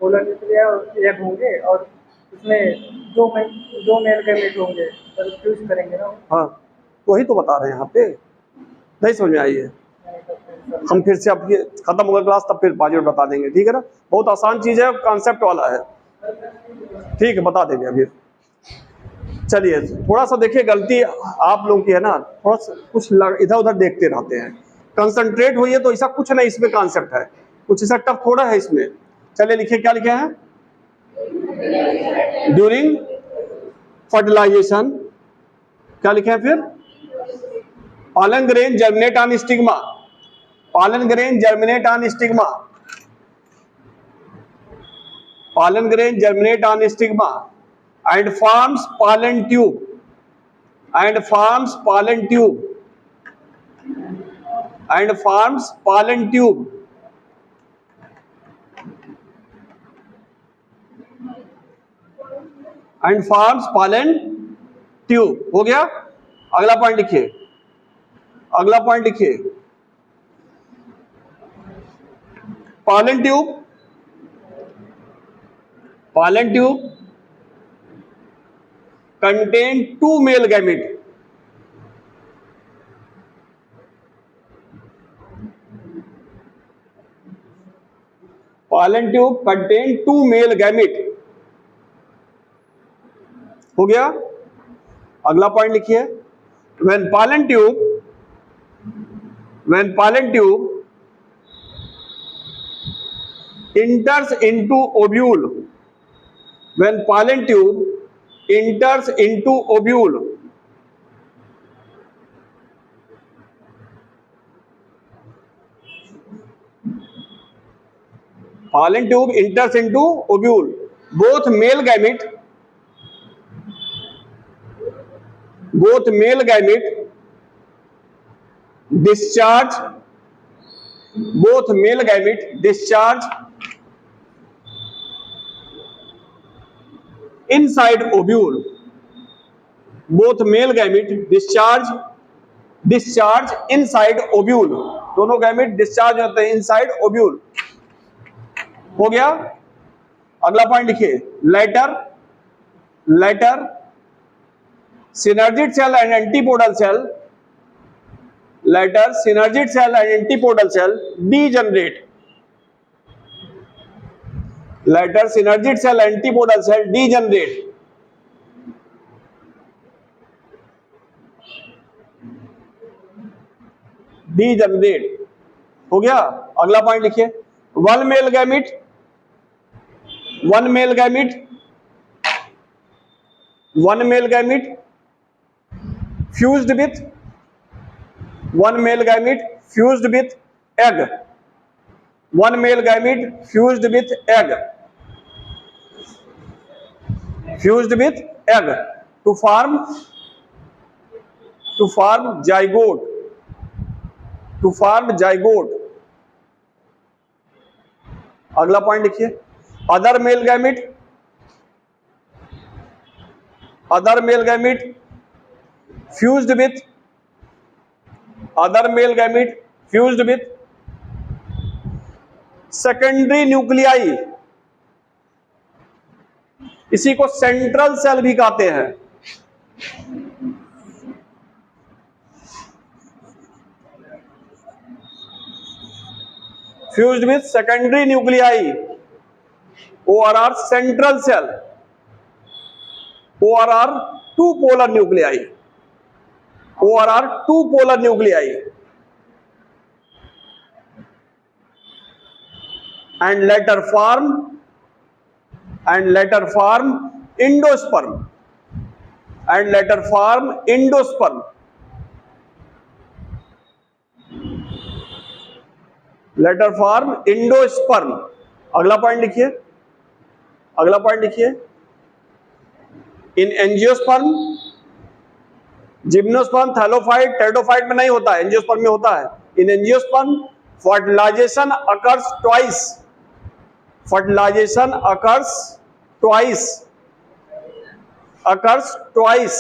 पोलर न्यूक्लिया एक होंगे और उसमें दो मेल गैमेट होंगे, सर फ्यूज करेंगे ना।
हाँ वही तो बता रहे हैं यहाँ पे, नहीं समझ में आई है। हम फिर से अब ये खत्म होगा क्लास तब फिर 5 मिनट बता देंगे, ठीक है ना। बहुत आसान चीज है, कॉन्सेप्ट वाला है, ठीक है, बता देंगे अभी। चलिए थोड़ा सा देखिए, गलती आप लोगों की है ना, थोड़ा सा कुछ इधर उधर देखते रहते हैं, कंसंट्रेट हुई है तो ऐसा कुछ नहीं इसमें कॉन्सेप्ट है, कुछ ऐसा टफ थोड़ा है इसमें। चलिए लिखिए, क्या लिखे हैं, ड्यूरिंग फर्टिलाइजेशन, क्या लिखे हैं फिर, pollen grain germinate on stigma, pollen grain germinate on stigma, pollen grain germinate on stigma and forms pollen tube, and forms pollen tube, and forms pollen tube, and forms pollen tube। हो गया। अगला point लिखिए, अगला point लिखिए, pollen tube, pollen tube contain 2 male gamete, pollen tube contain 2 male gamete। हो गया। अगला point लिखिए, when pollen tube enters into ovule, when pollen tube enters into ovule, pollen tube enters into ovule, both male gamete discharge, both male gamete discharge inside ovule, both male gamete discharge inside ovule, दोनों gamete discharge होते हैं inside ovule. हो गया। अगला point लिखिए, letter synergid cell and antipodal cell, later synergid cell and antipodal cell degenerate, later synergid cell antipodal cell degenerate। हो गया। अगला पॉइंट लिखिए, one male gamete fused with one male gamete fused with egg, one male gamete fused with egg to form zygote। अगला point लिखिए, other male gamete fused with secondary nuclei, इसी को central cell भी कहते हैं। Fused with secondary nuclei, ORR central cell, ORR 2 polar nuclei, ORR 2 polar nuclei, and later form endosperm, अगला point लिखिए, in angiosperm, gymnosperm, thallophyte, pteridophyte में नहीं होता है, एंजियोस्पर्म में होता है। In angiosperm, fertilization occurs twice. Fertilization occurs twice. Occurs twice.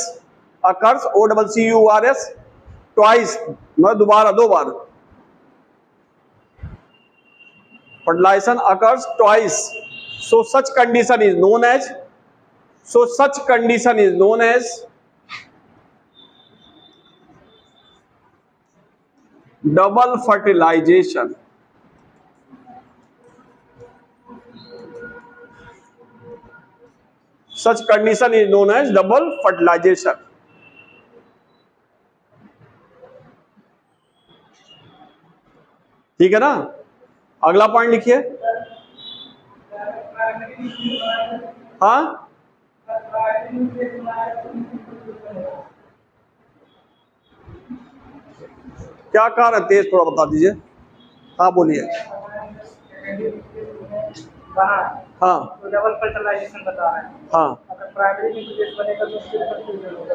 Occurs OCCURS twice. मतलब दोबारा, दो बार. Fertilization occurs twice. So such condition is known as. So such condition is known as double fertilization. Such condition is known as double fertilization. ठीक है ना? अगला point लिखिए. हाँ, क्या कारण तेज थोड़ा बता दीजिए. हाँ बोलिए. हाँ
तो डबल फर्टिलाइजेशन बता रहे हैं.
हाँ,
अगर प्राइमरी न्यूक्लियस बनेगा तो उसके ऊपर फ्यूजन होगा.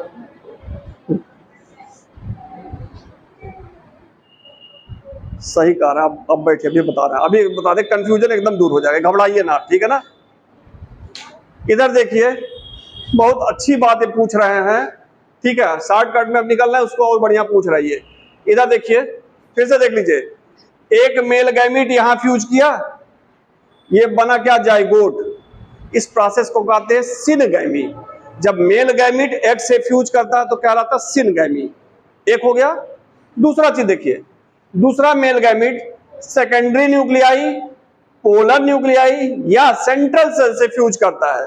सही कह रहा है. अब बैठिए, अभी बता रहे हैं, अभी बता दे, कंफ्यूजन एकदम दूर हो जाएगा. घबराइए ना, ठीक है ना. इधर देखिए, बहुत अच्छी बातें पूछ रहे हैं. ठीक है, शॉर्टकट में अब निकलना है, उसको और बढ़िया पूछ रही है. इधर देखिए, फिर से देख लीजिए. एक मेल गैमीट यहां फ्यूज किया, ये बना क्या? जाइगोट. इस प्रोसेस को कहते हैं सिनगैमी. जब मेल गैमीट एग से फ्यूज करता है तो क्या रहता है? सिनगैमी. एक हो गया. दूसरा चीज देखिए, दूसरा male gamete secondary nuclei, polar nuclei या सेंट्रल सेल से फ्यूज करता है.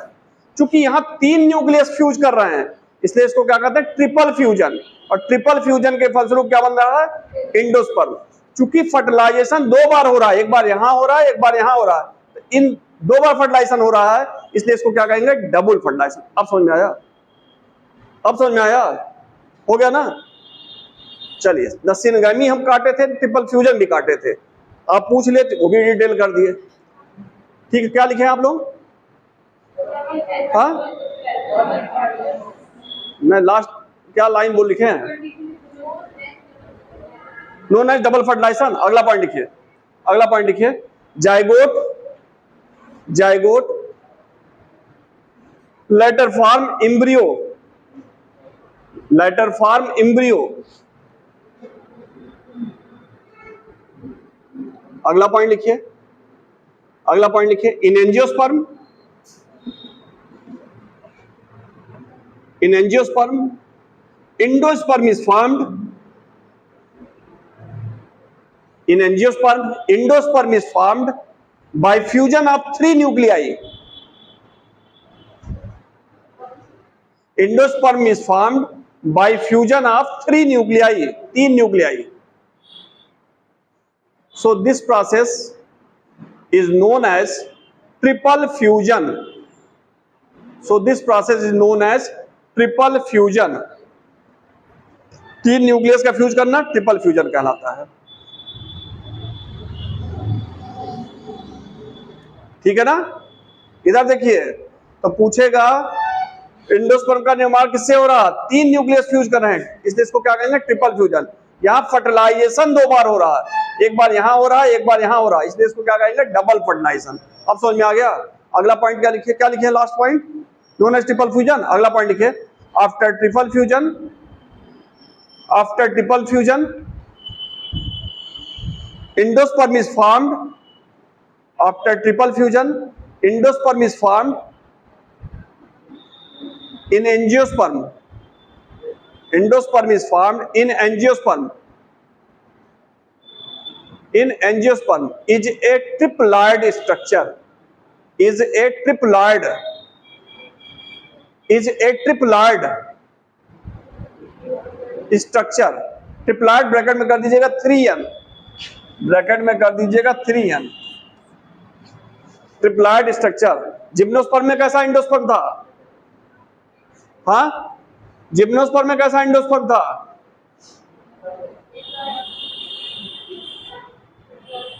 चूंकि यहां 3 न्यूक्लियस फ्यूज कर रहे हैं, इसलिए इसको क्या कहते हैं? Triple fusion. और ट्रिपल फ्यूजन के फलस्वरूप क्या बन रहा है? इंडोस्पर्म. चूंकि फर्टिलाइजेशन 2 बार हो रहा है, एक बार यहां हो रहा है, एक बार यहां हो रहा है, तो इन 2 बार फर्टिलाइजेशन हो रहा है, इसलिए इसको क्या कहेंगे? Double fertilization. अब समझ में आया? अब समझ में आया? हो गया ना? चलिए, सिनगैमी हम काटे थे, ट्रिपल फ्यूजन भी काटे थे. आप पूछ ले तो वो भी डिटेल कर दिए. ठीक है, क्या लिखे हैं आप लोग? हाँ, मैं लास्ट क्या लाइन बोल लिखे हैं? Known as double fertilization. अगला पॉइंट लिखिए. अगला पॉइंट लिखिए, zygote. Zygote later form embryo. Later form embryo. अगला पॉइंट लिखिए. अगला पॉइंट लिखिए, in angiosperm. In angiosperm, endosperm is formed. In angiosperm, endosperm is formed by fusion of 3 nuclei. Endosperm is formed by fusion of 3 nuclei. 3 nuclei. So this process is known as triple fusion. So this process is known as triple fusion. 3 nucleus का fuse करना triple fusion कहलाता है. ठीक है ना? इधर देखिए, तो पूछेगा एंडोस्पर्म का निर्माण किससे हो रहा? 3 न्यूक्लियस फ्यूज कर रहे हैं, इसलिए इसको क्या कहेंगे? Triple fusion. यहां फर्टिलाइजेशन 2 बार हो रहा है, एक बार यहां हो रहा है, एक बार यहां हो रहा है, इसलिए इसको क्या कहेंगे? Double fertilization. अब समझ में आ गया? अगला पॉइंट क्या लिखिए? क्या लिखिए last point? Known as triple fusion. अगला पॉइंट लिखिए, after triple fusion, after triple fusion endosperm is formed. After triple fusion, endosperm is formed in angiosperm. Endosperm is formed in angiosperm. In angiosperm is a triploid structure. Is a triploid. Is a triploid structure. Triploid bracket में कर दीजिएगा 3n. Bracket में कर दीजिएगा 3n. ट्रिपलॉइड structure. Gymnosperm में कैसा endosperm था? हाँ, जिम्नोस्पर्म में कैसा एंडोस्पर्म था?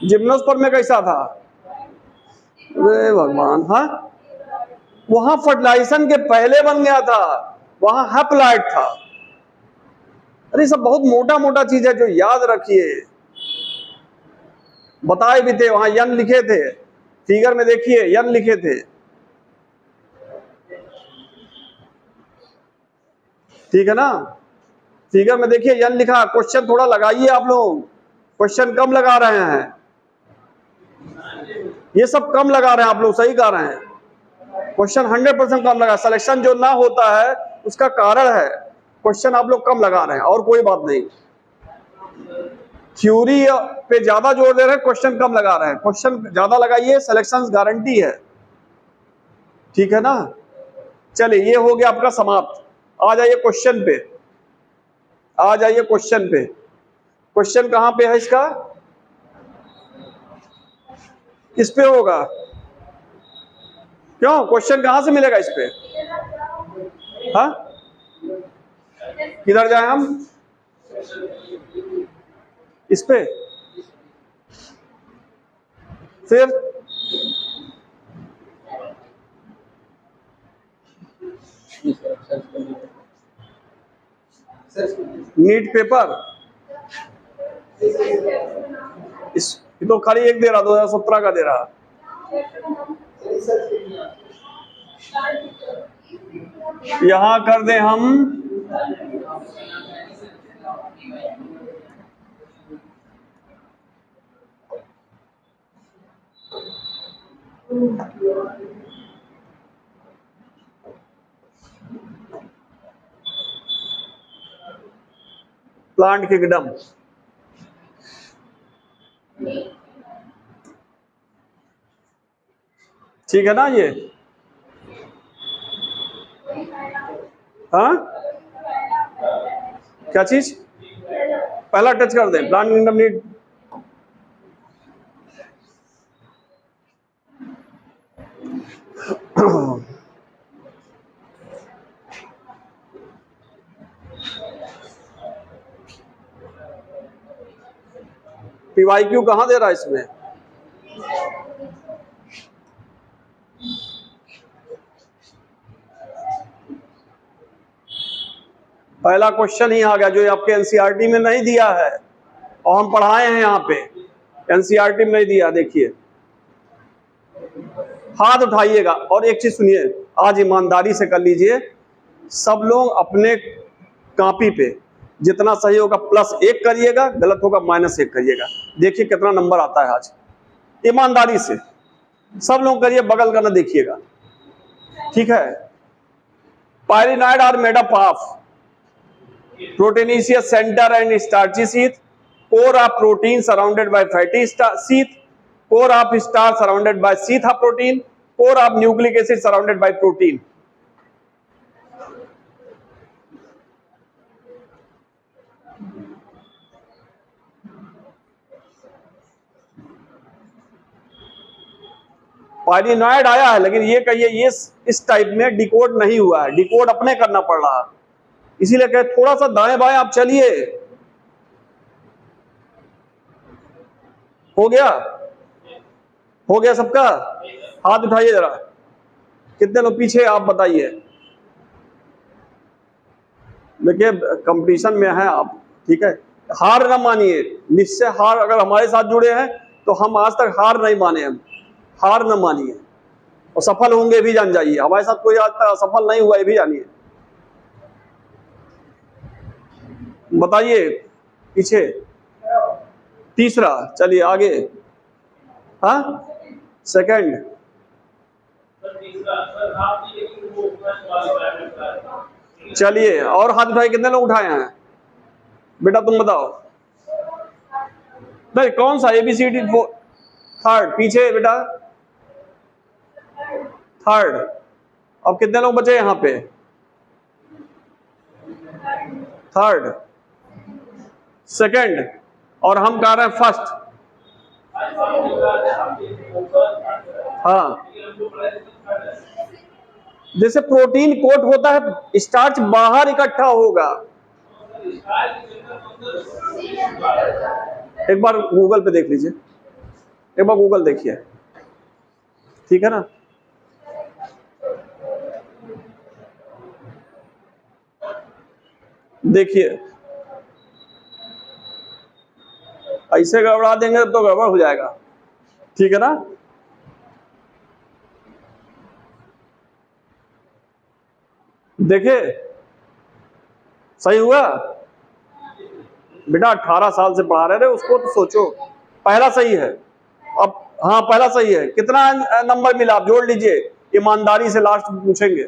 जिम्नोस्पर्म में कैसा था? अरे भगवान. हाँ, वहां फर्टिलाइजेशन के पहले बन गया था, वहां हैप्लॉइड था. अरे सब बहुत मोटा मोटा चीज है जो याद रखिए. बताए भी थे, वहां यन लिखे थे, फिगर में देखिए यन लिखे थे। ठीक है ना, फिगर में देखिए यन लिखा। क्वेश्चन थोड़ा लगाइए आप लोग, क्वेश्चन कम लगा रहे हैं, ये सब कम लगा रहे हैं आप लोग, सही कह रहे हैं। क्वेश्चन 100% कम लगा। सिलेक्शन जो ना होता है उसका कारण है क्वेश्चन आप लोग कम लगा रहे हैं, और कोई बात नहीं। थ्योरी पे ज्यादा जोर दे रहे हैं, क्वेश्चन कम लगा रहे हैं। क्वेश्चन ज्यादा लगाइए, सिलेक्शन गारंटी है। ठीक है ना, चलिए ये हो गया आपका समाप्त। आ जाइए क्वेश्चन पे, आ जाइए क्वेश्चन पे। क्वेश्चन कहां पे है इसका, किस पे होगा? क्यों, क्वेश्चन कहां से मिलेगा इस पे? हाँ, किधर जाए हम? इस पे फिर नीट पेपर, इस तो खाली एक दे रहा, 2017 का दे रहा। यहां कर दें हम प्लांट किंगडम। ठीक है ना ये, हाँ क्या चीज? पहला टच कर दें, प्लांट किंगडम नीड। पीवाईक्यू कहां दे रहा है इसमें? पहला क्वेश्चन ही आ गया जो आपके एनसीईआरटी में नहीं दिया है और हम पढ़ाए हैं यहाँ पे, एनसीईआरटी में नहीं दिया। देखिए, हाथ उठाइएगा और एक चीज सुनिए, आज ईमानदारी से कर लीजिए, सब लोग अपने कॉपी पे जितना सही होगा +1 करिएगा, गलत होगा -1 करिएगा। देखिए कितना नंबर आता है आज, ईमानदारी से सब लोग करिए, बगल का ना देखिएगा। ठीक है, pyrenoid are made up of proteinaceous center and starchy sheath, core of protein surrounded by fatty sheath, core of starch surrounded by sheath of protein, core of nucleic acid surrounded by protein. Pyrenoid आया है, लेकिन ये कहिए ये इस type में decode नहीं हुआ है, डिकोड अपने करना पड़ रहा है, इसीलिए कहे थोड़ा सा दाएं बाएं आप चलिए। हो गया, हो गया सबका? हाथ उठाइए जरा, कितने लोग पीछे आप बताइए। देखिए कंपटीशन में है आप, ठीक है, हार ना मानिए, निश्चय हार, अगर हमारे साथ जुड़े हैं तो हम आज तक हार नहीं माने, हम हार ना मानिए, और सफल होंगे भी जान जाइए। हमारे साथ कोई आज तक सफल नहीं हुआ है भी जानिए। बताइए पीछे, तीसरा, चलिए आगे। हाँ, सेकंड, चलिए और हाथ उठाए, कितने लोग उठाए हैं बेटा, तुम बताओ। नहीं, कौन सा ABCD? थर्ड, पीछे बेटा, थर्ड। अब कितने लोग बचे यहाँ पे? थर्ड, सेकंड, और हम कह रहे हैं फर्स्ट। हाँ, जैसे प्रोटीन कोट होता है, स्टार्च बाहर इकट्ठा होगा। एक बार गूगल पे देख लीजिए, एक बार गूगल देखिए, ठीक है ना। देखिए ऐसे गड़बड़ा देंगे तो गड़बड़ हो जाएगा, ठीक है ना। देखे सही हुआ बेटा, 18 साल से पढ़ा रहे उसको तो सोचो। पहला सही है। अब हाँ पहला सही है। कितना नंबर मिला आप जोड़ लीजिए, ईमानदारी से लास्ट पूछेंगे,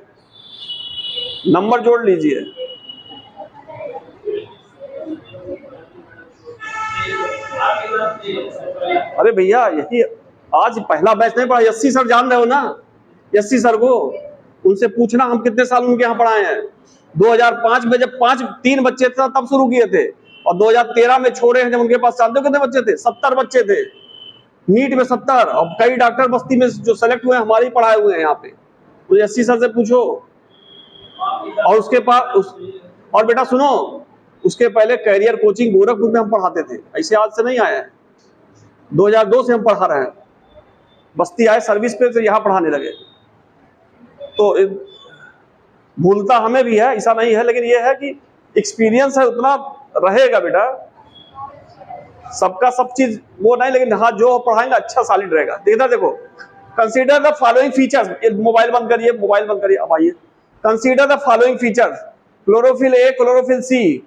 नंबर जोड़ लीजिए। अरे भैया यही आज पहला बैच नहीं पढ़ा। यस्सी सर जान रहे हो ना, यस्सी सर को उनसे पूछना हम कितने साल उनके यहाँ पढ़ाए हैं। 2005 में जब 3 बच्चे थे तब शुरू किए थे, और 2013 में छोड़े हैं जब उनके पास जानते हो कितने बच्चे थे? 70 बच्चे थे नीट में 70। और कई डॉक्टर बस्ती में जो सेलेक्ट हुए हमारे ही पढ़ाए हुए हैं यहाँ पे, तो यस्सी सर से पूछो। और उसके पास और बेटा सुनो, उसके पहले कैरियर कोचिंग गोरखपुर में हम पढ़ाते थे, ऐसे आज से नहीं आए हैं। 2002 से हम पढ़ा रहे हैं, बस्ती आए सर्विस पे तो यहाँ पढ़ाने लगे। तो भूलता हमें भी है, ऐसा नहीं है, लेकिन ये है कि एक्सपीरियंस है उतना रहेगा बेटा। सबका सब चीज वो नहीं, लेकिन हाँ जो पढ़ाएंगे अच्छा सॉलिड रहेगा। देखो consider the following features. Mobile बंद करिए, मोबाइल बंद करिए, अब आइए। Consider the following features: chlorophyll a, chlorophyll c,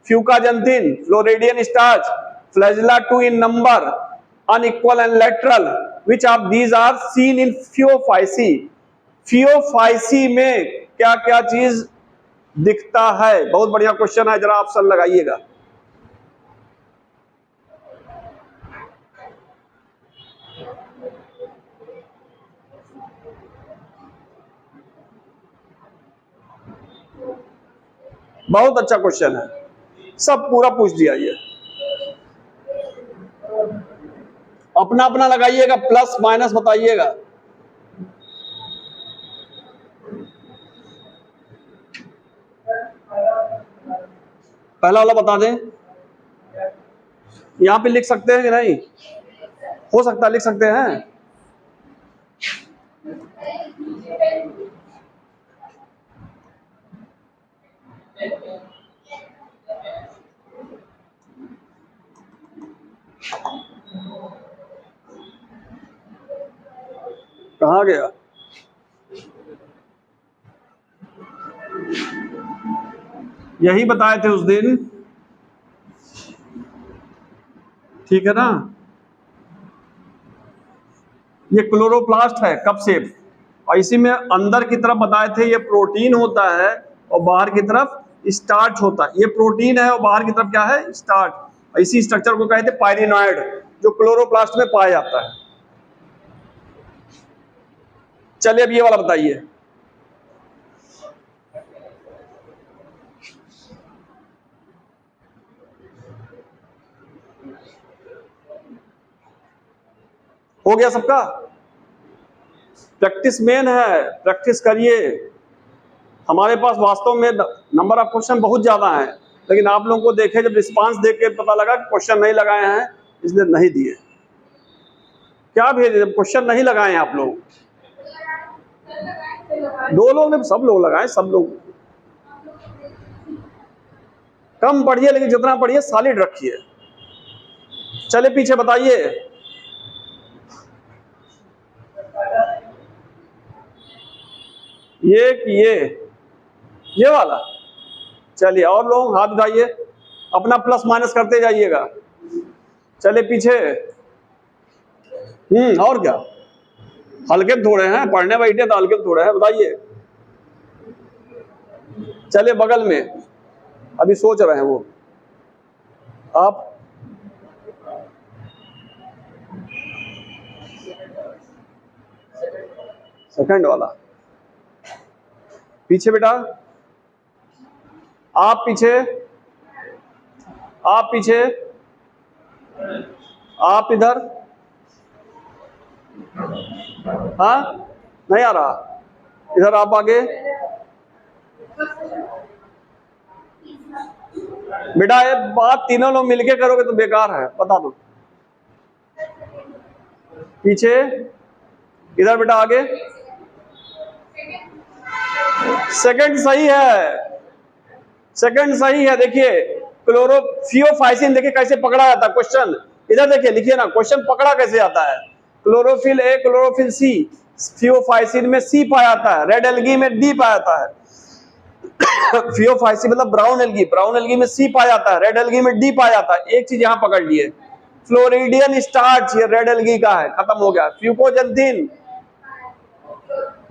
fucoxanthin, floridean starch, flagella 2 in number, unequal and lateral. Which of these are seen in Phaeophyceae? Phaeophyceae में क्या क्या चीज दिखता है? बहुत बढ़िया क्वेश्चन है, जरा आप सब लगाइएगा। बहुत अच्छा क्वेश्चन है, सब पूरा पूछ दिया। ये अपना अपना लगाइएगा, प्लस माइनस बताइएगा। पहला वाला बता दें, यहां पे लिख सकते हैं कि नहीं? हो सकता है लिख सकते हैं। कहाँ गया? यही बताए थे उस दिन, ठीक है ना। ये क्लोरोप्लास्ट है, कप शेप, और इसी में अंदर की तरफ बताए थे ये प्रोटीन होता है और बाहर की तरफ स्टार्च होता है। ये प्रोटीन है और बाहर की तरफ क्या है? स्टार्च। इसी स्ट्रक्चर को कहते हैं पायरिनॉइड, जो क्लोरोप्लास्ट में पाया जाता है। चलिए अब ये वाला बताइए। हो गया सबका? प्रैक्टिस मेन है, प्रैक्टिस करिए। हमारे पास वास्तव में नंबर ऑफ क्वेश्चन बहुत ज्यादा है, लेकिन आप लोगों को देखे जब रिस्पांस देख के पता लगा कि क्वेश्चन नहीं लगाए हैं, इसलिए नहीं दिए। क्या भेजे जब क्वेश्चन नहीं लगाए हैं आप लोग? 2 लोग ने, सब लोग लगाए, सब लोग। कम पढ़िए, लेकिन जितना पढ़िए सॉलिड रखिए। चले पीछे बताइए। ये वाला। चलिए और लोग हाथ उठाइए, अपना प्लस माइनस करते जाइएगा। चले पीछे। और क्या, हल्के थोड़े हैं, पढ़ने बैठे तो हल्के थोड़े हैं, बताइए। चले बगल में, अभी सोच रहे हैं वो आप। सेकंड वाला पीछे बेटा, आप पीछे, आप पीछे, आप इधर। हाँ नहीं आ रहा, इधर आप आगे। बेटा ये बात तीनों लोग मिलके करोगे तो बेकार है, बता दो। पीछे, इधर बेटा आगे। सेकंड सही है, सेकंड सही है। देखिए क्लोरोफियोफाइसिन, देखिए कैसे पकड़ा जाता है क्वेश्चन। इधर देखिए, लिखिए ना, क्वेश्चन पकड़ा कैसे आता है। क्लोरोफिल ए, क्लोरोफिल सी, थियोफाइसिन में सी पाया जाता है, रेड एल्गी में डी पाया जाता है। थियोफाइसिन मतलब ब्राउन एल्गी, ब्राउन एल्गी में सी पाया जाता है, रेड एल्गी में डी पाया जाता है। एक चीज यहां पकड़ लिए, फ्लोरिडियन स्टार्च ये रेड एल्गी का है, खत्म हो गया। फ्यूकोजेंथिन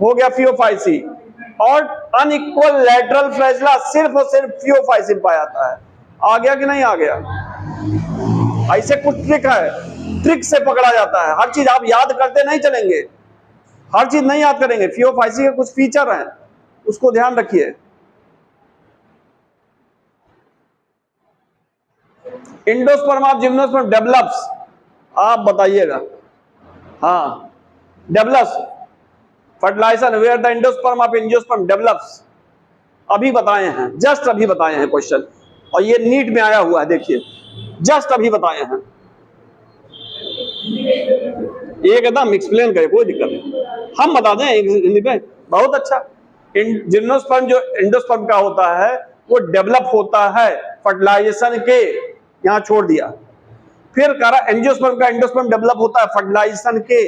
हो गया थियोफाइसिन, और अनइक्वल लैटरल फ्लैजेला सिर्फ और सिर्फ थियोफाइसिन पाया जाता है। आ गया कि नहीं आ गया? ऐसे कुछ ट्रिक है, ट्रिक से पकड़ा जाता है। हर चीज आप याद करते नहीं चलेंगे, हर चीज नहीं याद करेंगे। थियोफाइसिन के कुछ फीचर हैं, उसको ध्यान रखिए। एंडोस्पर्म ऑफ जिम्नोस्पर्म डेवलप्स, आप बताइएगा। हाँ, develops fertilization where the endosperm of angiosperm develops, अभी बताए हैं, जस्ट अभी बताए हैं क्वेश्चन, और ये नीट में आया हुआ है, देखिए जस्ट अभी बताए हैं। एकदम एक्सप्लेन करें, कोई दिक्कत नहीं, हम बता दें हिंदी में, बहुत अच्छा। जिम्नोस्पर्म जो एंडोस्पर्म का होता है वो डेवलप होता है फर्टिलाइजेशन के, यहां छोड़ दिया। फिर कह रहा एंजियोस्पर्म का एंडोस्पर्म डेवलप होता है फर्टिलाइजेशन के,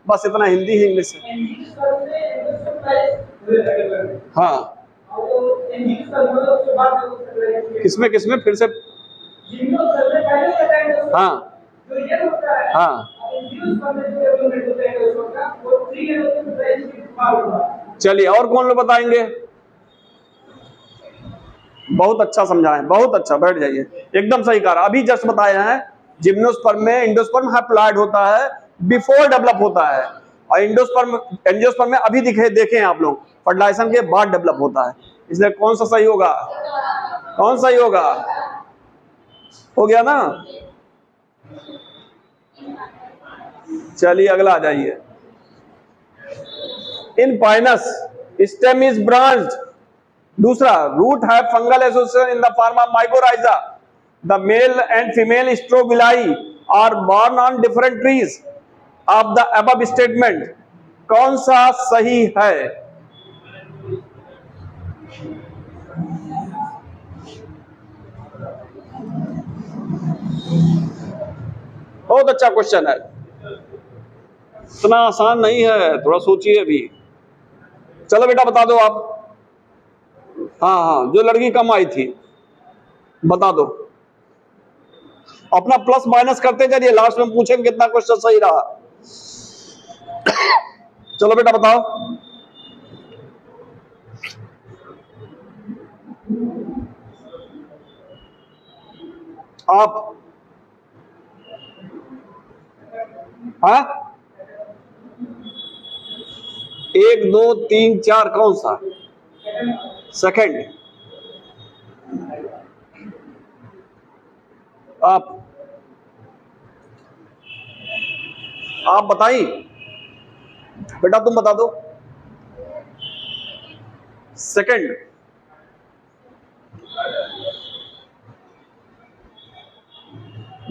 बस इतना, हिंदी ही इंग्लिश है। हाँ, किसमें किसमें फिर से? हाँ हाँ, चलिए और कौन लोग बताएंगे? बहुत अच्छा समझाएं, बहुत अच्छा, बैठ जाइए, एकदम सही कहा। अभी जस्ट बताया है, जिम्नोस्पर्म में एंडोस्पर्म हैप्लॉइड होता है, बिफोर डेवलप होता है, और एंडोस्पर्म एंजियोस्पर्म में अभी देखें आप लोग, फर्टिलाइजेशन के बाद डेवलप होता है। इसलिए कौन सा सही होगा? कौन सही होगा? हो गया ना? चलिए अगला आ जाइए। In pinus stem is branched, दूसरा रूट है fungal association in the form of mycorrhiza, the male and female strobili are borne on different trees of the above statement, कौन सा सही है? बहुत अच्छा क्वेश्चन है, इतना आसान नहीं है, थोड़ा सोचिए अभी। चलो बेटा बता दो आप। हाँ हाँ, जो लड़की कम आई थी बता दो, अपना प्लस माइनस करते चलिए, लास्ट में पूछेंगे कितना क्वेश्चन सही रहा। चलो बेटा बताओ। आप? हाँ, 1 2 3 4 कौन सा? सेकंड। आप बताइए बेटा, तुम बता दो। सेकंड।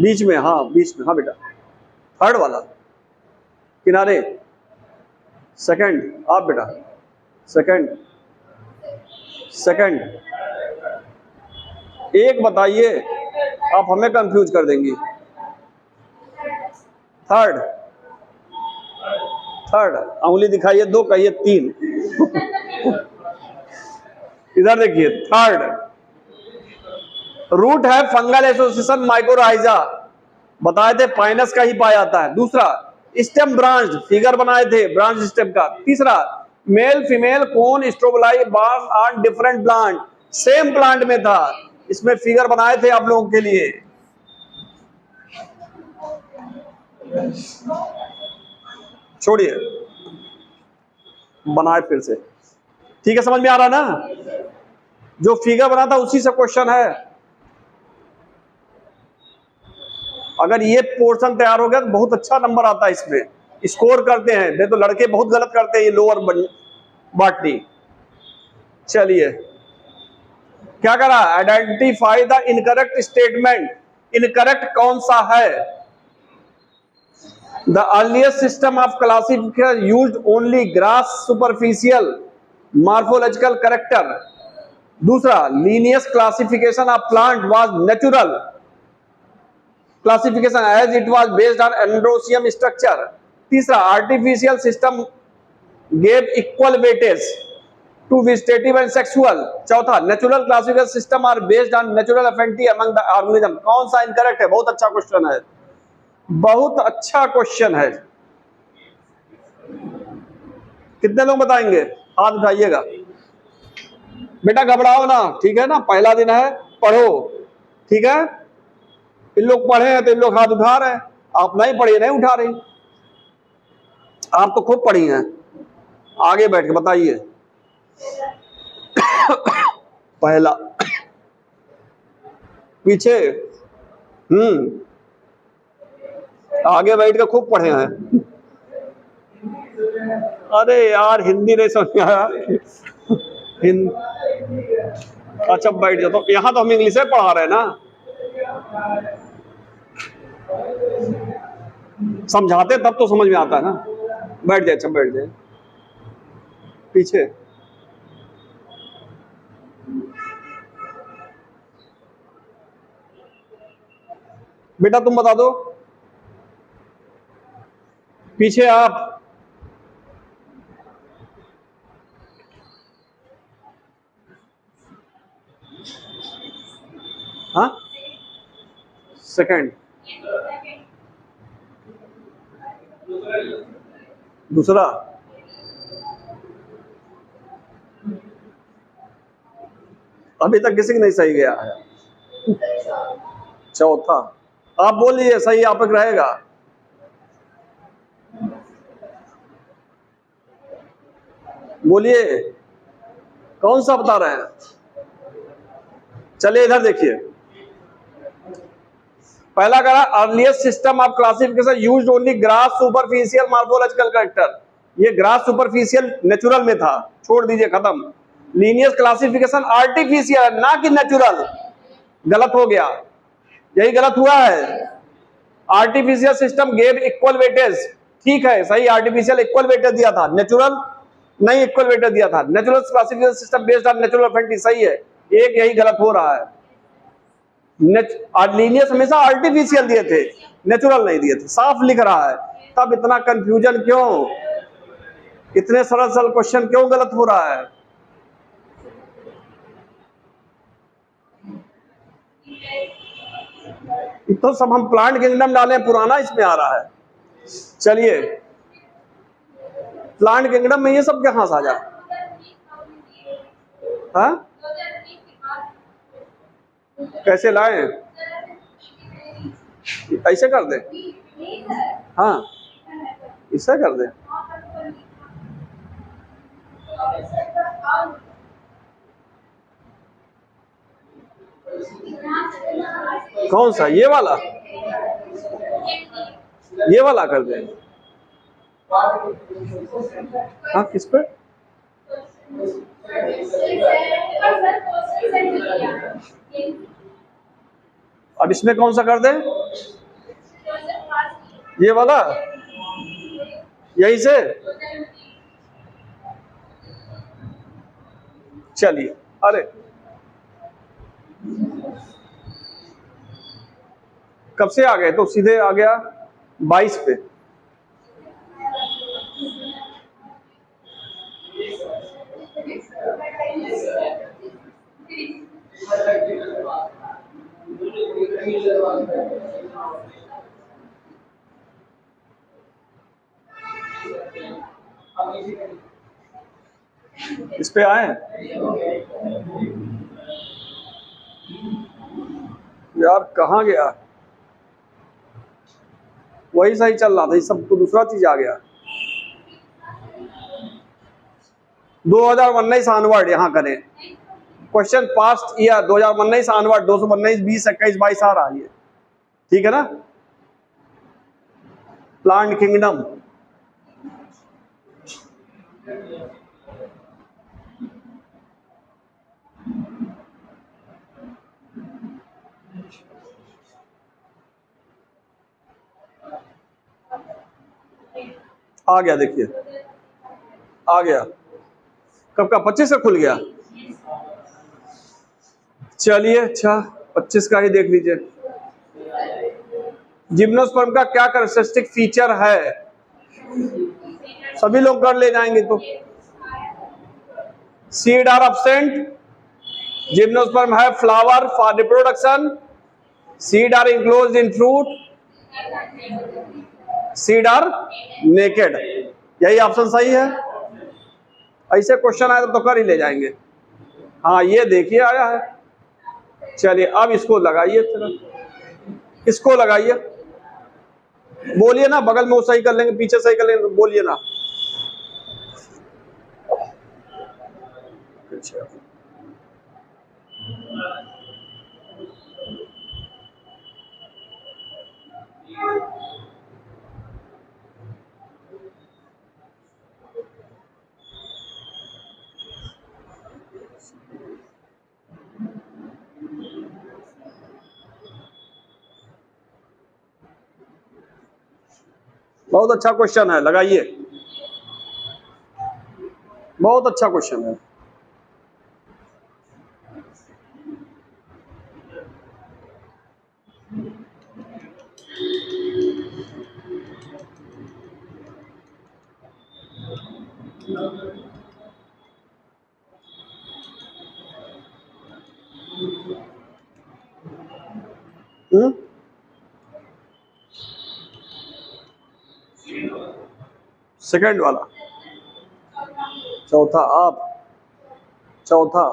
बीच में, हाँ बीच में, हाँ बेटा, थर्ड वाला किनारे, सेकंड। आप बेटा? सेकंड। सेकंड। एक बताइए, आप हमें कंफ्यूज कर देंगी। थर्ड। थर्ड, उंगली दिखाइए, 2 कहिए 3। इधर देखिए, थर्ड रूट है फंगल एसोसिएशन माइकोराइजा, बताए थे पाइनस का ही पाया जाता है। दूसरा स्टेम ब्रांच, फिगर बनाए थे ब्रांच स्टेम का। तीसरा male female cone strobili borne on different plant, same plant में था, इसमें फिगर बनाए थे आप लोगों के लिए। छोड़िए, बनाए फिर से, ठीक है, समझ में आ रहा ना? जो फिगर बना था उसी से क्वेश्चन है। अगर ये पोर्शन तैयार हो गया तो बहुत अच्छा नंबर आता है, इसमें स्कोर करते हैं, नहीं तो लड़के बहुत गलत करते हैं ये लोअर बॉटनी। चलिए क्या करा? Identify the incorrect statement, incorrect कौन सा है? The earliest system of classification used only gross superficial morphological character. दूसरा Linnaeus classification of plant was natural. Classification as it was based on androecium structure. तीसरा, artificial system gave equal weightage to vegetative and sexual. चौथा, natural classification system are based on natural affinity among the organism. कौन सा incorrect है? बहुत अच्छा question है, बहुत अच्छा क्वेश्चन है। कितने लोग बताएंगे? हाथ उठाइएगा। बेटा घबराओ ना, ठीक है ना, पहला दिन है, पढ़ो, ठीक है। इन लोग पढ़े हैं तो इन लोग हाथ उठा रहे हैं, आप नहीं पढ़े नहीं उठा रहे, आप तो खूब पढ़ी हैं। आगे बैठ के बताइए। पहला, पीछे, आगे बैठ के खूब पढ़े हैं। अरे यार हिंदी नहीं समझ में आया। अच्छा बैठ जाओ, तो यहाँ तो हम इंग्लिश में पढ़ा रहे हैं ना, समझाते तब तो समझ में आता है ना। बैठ जाए, अच्छा बैठ जाए। पीछे, बेटा तुम बता दो, पीछे आप। हाँ, सेकंड, दूसरा, अभी तक किसी की नहीं सही गया है। चौथा, आप बोलिए, सही आप तक रहेगा। बोलिए कौन सा बता रहे हैं? चलिए इधर देखिए। पहला करा, earliest system of classification used only gross superficial morphological character. ये ग्रास सुपरफिशियल नेचुरल में था, छोड़ दीजिए, खत्म। लीनियर क्लासिफिकेशन आर्टिफिशियल, ना कि नेचुरल। गलत हो गया, यही गलत हुआ है। Artificial system gave equal weightage, ठीक है, सही, आर्टिफिशियल इक्वल वेटेज दिया था, नेचुरल नहीं इक्वल वेटेज दिया था। Natural classification system based on natural affinity, सही है, एक यही गलत हो रहा है। लीनियस हमेशा आर्टिफिशियल दिए थे, नेचुरल नहीं दिए थे, साफ लिख रहा है। तब इतना कंफ्यूजन क्यों? इतने सरल सरल क्वेश्चन क्यों गलत हो रहा है? तो सब हम प्लांट किंगडम डाले, पुराना इसमें आ रहा है। चलिए, प्लांट किंगडम में ये सब कहां से आ जा? हाँ, कैसे लाए? ऐसे कर दे, हाँ ऐसा कर दे। कौन सा? ये वाला, ये वाला कर दे। हाँ, किस पे? अब इसमें कौन सा कर दे? ये वाला, यही से। चलिए, अरे कब से आ गए? तो सीधे आ गया 22 पे। इस पे आए यार, कहाँ गया? वही सही चल रहा था, ये सब तो दूसरा चीज आ गया। 2019 ऑनवर्ड यहाँ करें क्वेश्चन, पास्ट ईयर 2019 ऑनवर्ड, 219, 20, 21, 22 आ रहा है, ठीक है ना। प्लांट किंगडम, आ गया, देखिए आ गया। कब का? 25 का खुल गया। चलिए, अच्छा 25 का ही देख लीजिए। जिम्नोस्पर्म का क्या कैरेक्टरिस्टिक फीचर है? सभी लोग कर ले जाएंगे तो सीड आर absent, जिम्नोस्पर्म है flower for reproduction, seed are enclosed in fruit, seed are naked. यही ऑप्शन सही है। ऐसे क्वेश्चन आए तो कर ही ले जाएंगे। हाँ ये देखिए आया है। चलिए अब इसको लगाइए, इसको लगाइए, बोलिए ना, बगल में वो सही कर लेंगे, पीछे सही कर लेंगे, बोलिए ना। अच्छा बहुत अच्छा क्वेश्चन है, लगाइए, बहुत अच्छा क्वेश्चन है। सेकंड वाला, चौथा आप, चौथा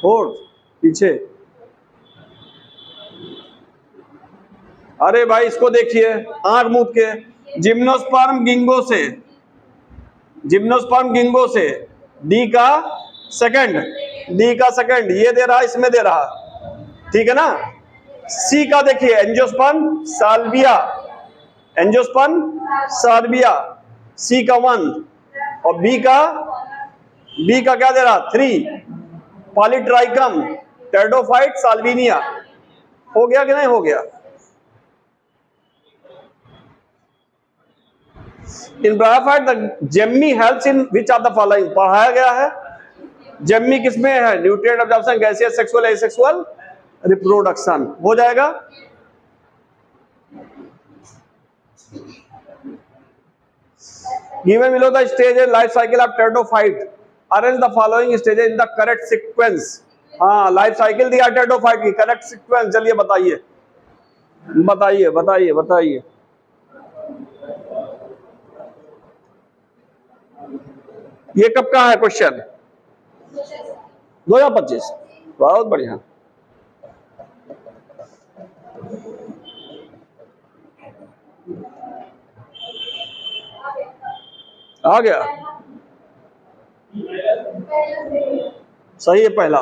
फोर्थ, पीछे। अरे भाई इसको देखिए आंख मूंद के, जिम्नोस्पर्म गिंगो से, जिम्नोस्पर्म गिंगो से डी का सेकंड, डी का सेकंड ये दे रहा, इसमें दे रहा, ठीक है ना। सी का देखिए एंजियोस्पर्म साल्विया, एंजियोस्पर्म साल्विया, सी का 1, और बी का क्या दे रहा 3, पॉलीट्राइकम टेरिडोफाइट साल्विनिया। हो गया कि नहीं हो गया? In bryophyte the gemmae helps in which of the following, पढ़ाया गया है। जेम्मी किसमें है? Nutrient absorption, gaseous sexual asexual reproduction. हो जाएगा। Given below the stage and life cycle of pteridophyte, arrange the following stages in the correct sequence। हाँ life cycle दिया pteridophyte की, करेक्ट सीक्वेंस चलिए बताइए, बताइए बताइए बताइए। ये कब का है क्वेश्चन? 2025। बहुत बढ़िया। आ गया, सही है पहला।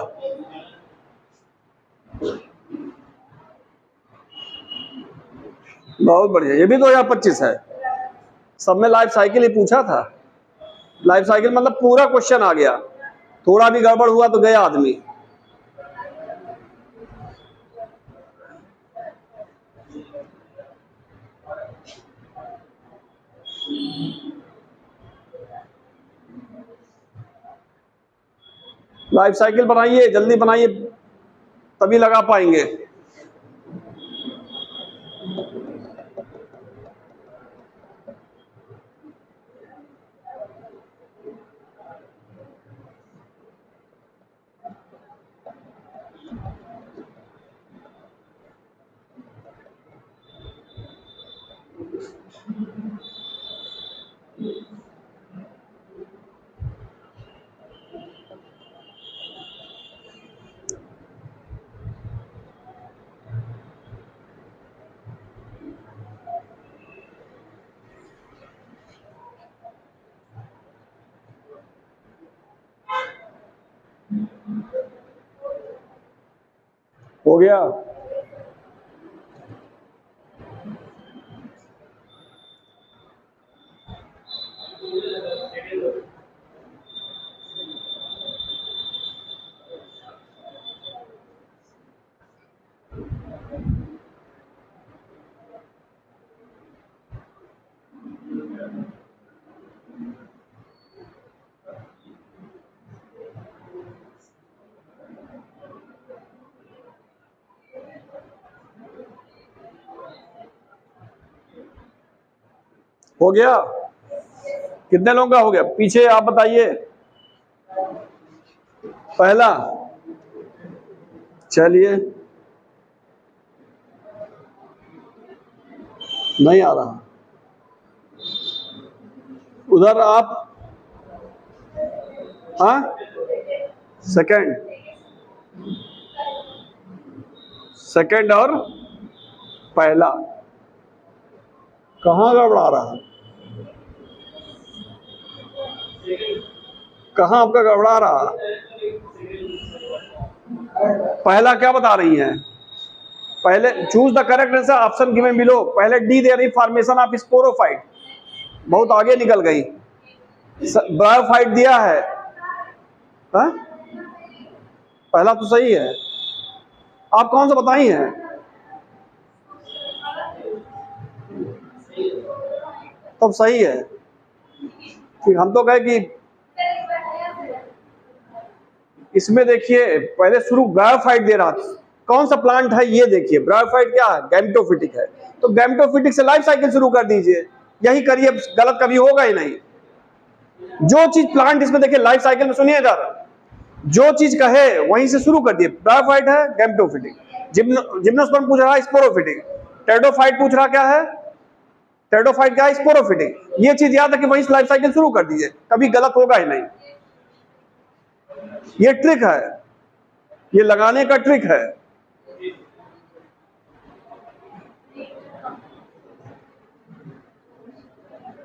बहुत बढ़िया, ये भी 2025 है। सब में लाइफ साइकिल ही पूछा था। लाइफ साइकिल मतलब पूरा क्वेश्चन आ गया, थोड़ा भी गड़बड़ हुआ तो गया आदमी। लाइफ साइकिल बनाइए, जल्दी बनाइए, तभी लगा पाएंगे। हो गया। हो गया? कितने लोगों का हो गया? पीछे आप बताइए। पहला, चलिए, नहीं आ रहा। उधर आप, हाँ, सेकंड, सेकंड और पहला, कहाँ गड़बड़ा रहा? कहाँ आपका गड़बड़ा रहा? पहला क्या बता रही हैं? पहले choose the correct answer option given below. पहले डी दे रही फॉर्मेशन ऑफ स्पोरोफाइट, बहुत आगे निकल गई। ब्रायोफाइट दिया है, हा? पहला तो सही है। आप कौन सा बताई हैं? तब सही है। ठीक, हम तो कहे कि इसमें देखिए पहले शुरू ब्रायोफाइट दे रहा था। कौन सा प्लांट है ये देखिए, ब्रायोफाइट क्या है? गैमेटोफिटिक है। तो गैमेटोफिटिक से लाइफ साइकिल शुरू कर दीजिए, यही करिए, गलत कभी होगा ही नहीं। जो चीज प्लांट इसमें देखिए लाइफ साइकिल में, सुनिए इधर, जो चीज कहे वहीं से शुरू कर दिए। ब्रायोफाइट है गैमेटोफिटिक, जिम्नोस्पर्म पूछ रहा है स्पोरोफिटिक, टेरिडोफाइट पूछ रहा क्या है? टेरिडोफाइट क्या है? स्पोरोफिटिक। ये चीज याद है कि वहीं से लाइफ साइकिल शुरू कर दीजिए, कभी गलत होगा ही नहीं। ये ट्रिक है, ये लगाने का ट्रिक है।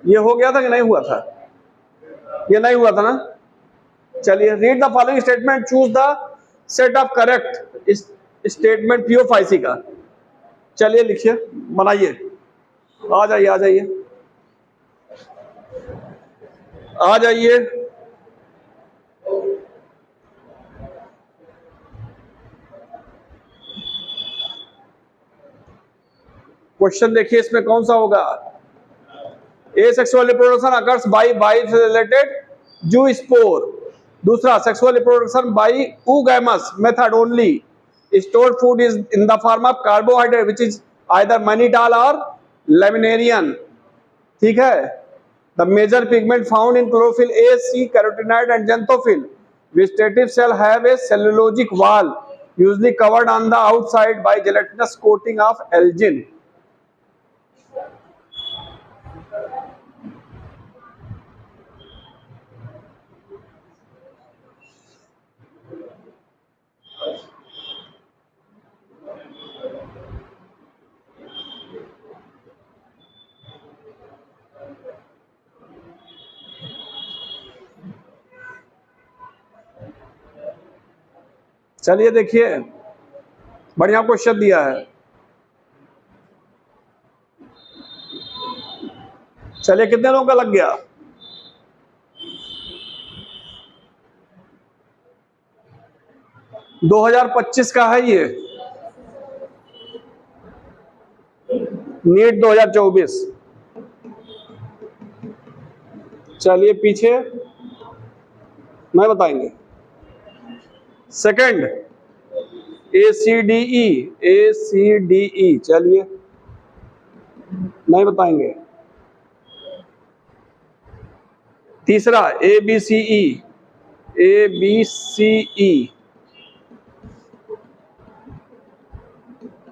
ये हो गया था कि नहीं हुआ था? ये नहीं हुआ था ना? चलिए, read the following statement, choose the set of correct statement phaeophyceae का। चलिए लिखिए, बनाइए, आ जाइए, आ जाइए, आ जाइए। क्वेश्चन देखिए, इसमें कौन सा होगा? Asexual reproduction occurs by biflagellated zoospore. दूसरा, sexual reproduction by oogamous method only. Stored food is in the form of carbohydrate which is either mannitol और लेमिनेरियन। ठीक है। The major pigment found in chlorophyll a, c, carotenoid and xanthophyll. Vegetative cell have a cellulosic wall usually covered on the outside by gelatinous coating of algin. चलिए देखिए, बढ़िया question दिया है। चलिए, कितने लोगों का लग गया? – 2025 का है ये, नीट 2024। चलिए पीछे नहीं बताएंगे। सेकंड, ACDE, ACDE, चलिए नहीं बताएंगे। तीसरा, ABCE, ABCE,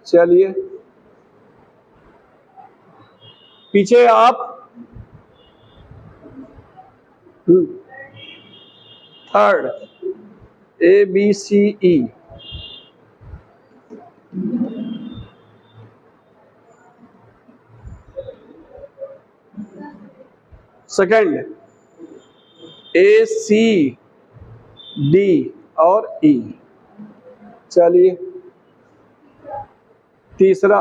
चलिए पीछे आप। थर्ड, ABCE, सेकंड ACD और E, चलिए तीसरा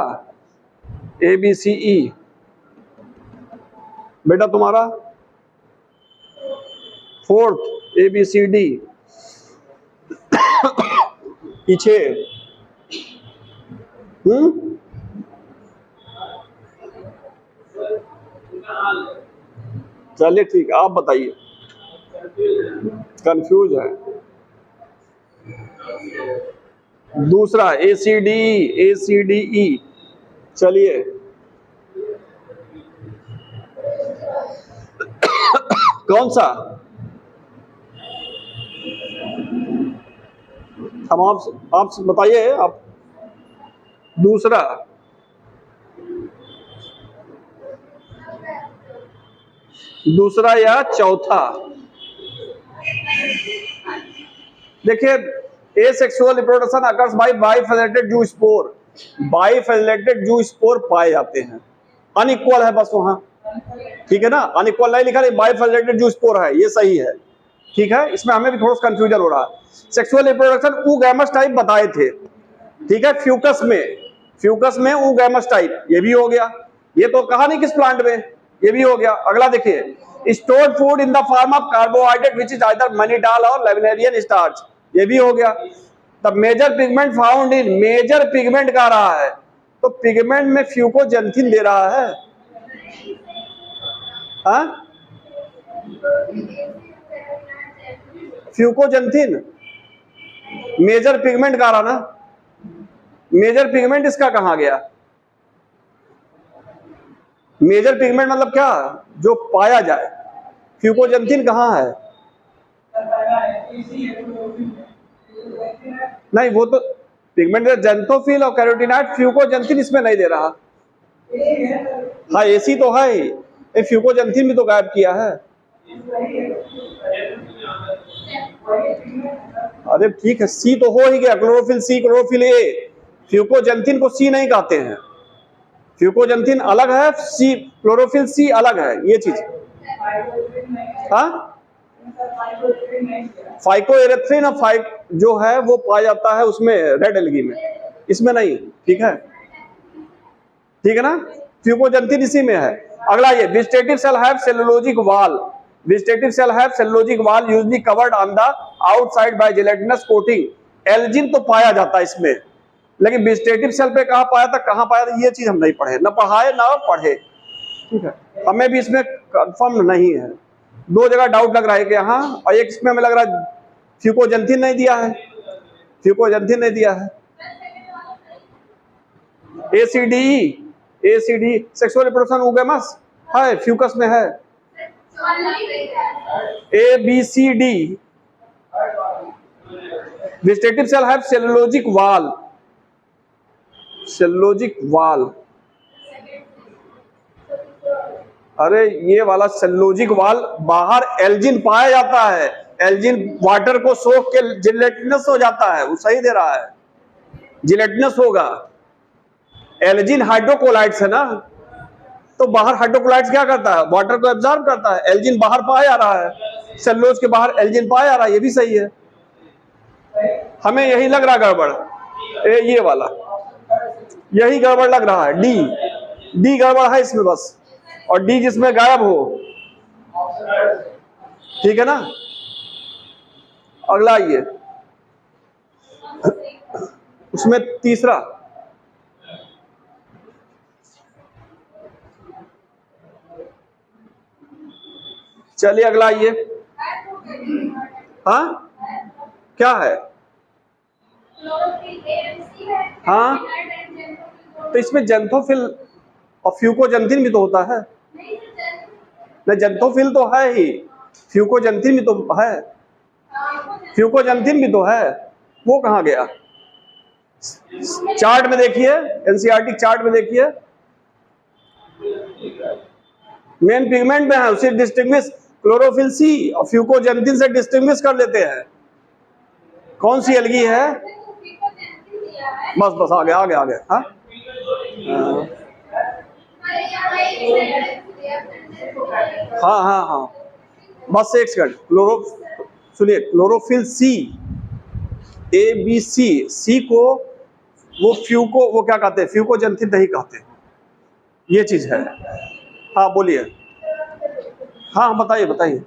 ABCE। बेटा तुम्हारा फोर्थ ABCD, पीछे चलिए ठीक है, आप बताइए, कंफ्यूज है। दूसरा ACDE, चलिए कौन सा? हम आप बताइए आप। दूसरा, दूसरा या चौथा? देखिए, asexual reproduction occurs by biflagellated zoospore. Biflagellated zoospore पाए जाते हैं। अनइक्वल है बस वहां, ठीक है ना, अनइक्वल नहीं लिखा, बाइफैलेटेड जूस्पोर है, ये सही है, ठीक है। इसमें हमें भी थोड़ा सा कंफ्यूजन हो रहा है। सेक्सुअल रिप्रोडक्शन oogamous टाइप बताए थे, ठीक है, फ्यूकस में oogamous टाइप, ये भी हो गया। ये तो कहा नहीं किस प्लांट में, ये भी हो गया। अगला देखिए, stored food in the form of carbohydrate which is either mannitol और लेविनेरियन स्टार्च, ये भी हो गया। तब major pigment found in, major pigment कह रहा है, तो पिगमेंट में फ्यूकोजेंथिन दे रहा है, हाँ, फ्यूकोजेंथिन मेजर पिगमेंट कह रहा ना। मेजर पिगमेंट इसका कहां गया? मेजर पिगमेंट मतलब क्या? जो पाया जाए। फ्यूकोजेंथिन कहां है? नहीं, वो तो पिगमेंट जेंथोफिल और कैरोटीनॉइड, फ्यूकोजेंथिन इसमें नहीं दे रहा। हाँ, एसी तो है ही, फ्यूकोजेंथिन भी तो गायब किया है। अरे ठीक है, सी तो हो ही गया, chlorophyll C, chlorophyll A. Fucoxanthin को सी नहीं कहते हैं, फ्यूकोजेंथिन अलग है, सी क्लोरोफिल सी अलग है, ये चीज। हाँ, फाइकोएरिथ्रिन जो है वो पाया जाता है उसमें, रेड एल्गी में, इसमें नहीं, ठीक है, ठीक है ना। फ्यूकोजेंथिन इसी में है। अगला ये, vegetative cell have cellulosic wall. Vegetative cell have cellulosic wall usually covered on the outside by gelatinous coating. Algin तो पाया जाता है इसमें, लेकिन वेजिटेटिव सेल पे कहां पाया था, कहां पाया था, ये चीज हम नहीं पढ़े, ना पढ़ाए ना पढ़े, ठीक है। हमें भी इसमें कंफर्म नहीं है, दो जगह डाउट लग रहा है कि यहाँ, और एक इसमें हमें लग रहा है फ्यूकोजेंथिन नहीं दिया है, फ्यूकोजेंथिन नहीं दिया है। एसीडी सेक्सुअल रिप्रोडक्शन oogamous है, फ्यूकस में है। A B C D, vegetative cell have cellulosic wall, cellulosic wall. अरे ये वाला सेलुलोजिक वॉल, बाहर एल्जिन पाया जाता है, एल्जिन वाटर को सोख के जिलेटिनस हो जाता है, वो सही दे रहा है, जिलेटिनस होगा। एल्जिन हाइड्रोकोलाइड्स है ना, तो बाहर हाइड्रोकोलाइड्स क्या करता है, वाटर को एब्जॉर्ब करता है, एल्जिन बाहर पाया जा रहा है, सेलुलोज के बाहर एल्जिन पाया जा रहा है, ये भी सही है। हमें यही लग रहा गड़बड़, ये वाला यही गड़बड़ लग रहा है, डी गड़बड़ है इसमें बस, और डी जिसमें गायब हो, ठीक है ना। अगला ये, उसमें तीसरा, चलिए अगला ये, हाँ क्या है, हाँ, तो इसमें जेंथोफिल और फ्यूकोजेंथिन भी तो होता है, नहीं जेंथोफिल तो है ही, फ्यूकोजेंथिन भी तो है, फ्यूकोजेंथिन भी तो है, वो कहाँ गया? चार्ट में देखिए, एनसीईआरटी चार्ट में देखिए, मेन पिगमेंट में है, उसे डिस्टिंग्विश क्लोरोफिल सी और फ्यूकोजेंथिन से डिस्टिंग्विश कर लेते हैं, कौन सी एल्गी है। बस आगे आगे आगे, हाँ हाँ हाँ हाँ, बस एक सेकंड, सुनिए, क्लोरोफिल सी, ए बी सी को वो फ्यूको, वो क्या कहते हैं, फ्यूकोजेंथिन नहीं कहते, ये चीज है। हाँ बोलिए, हाँ बताइए बताइए।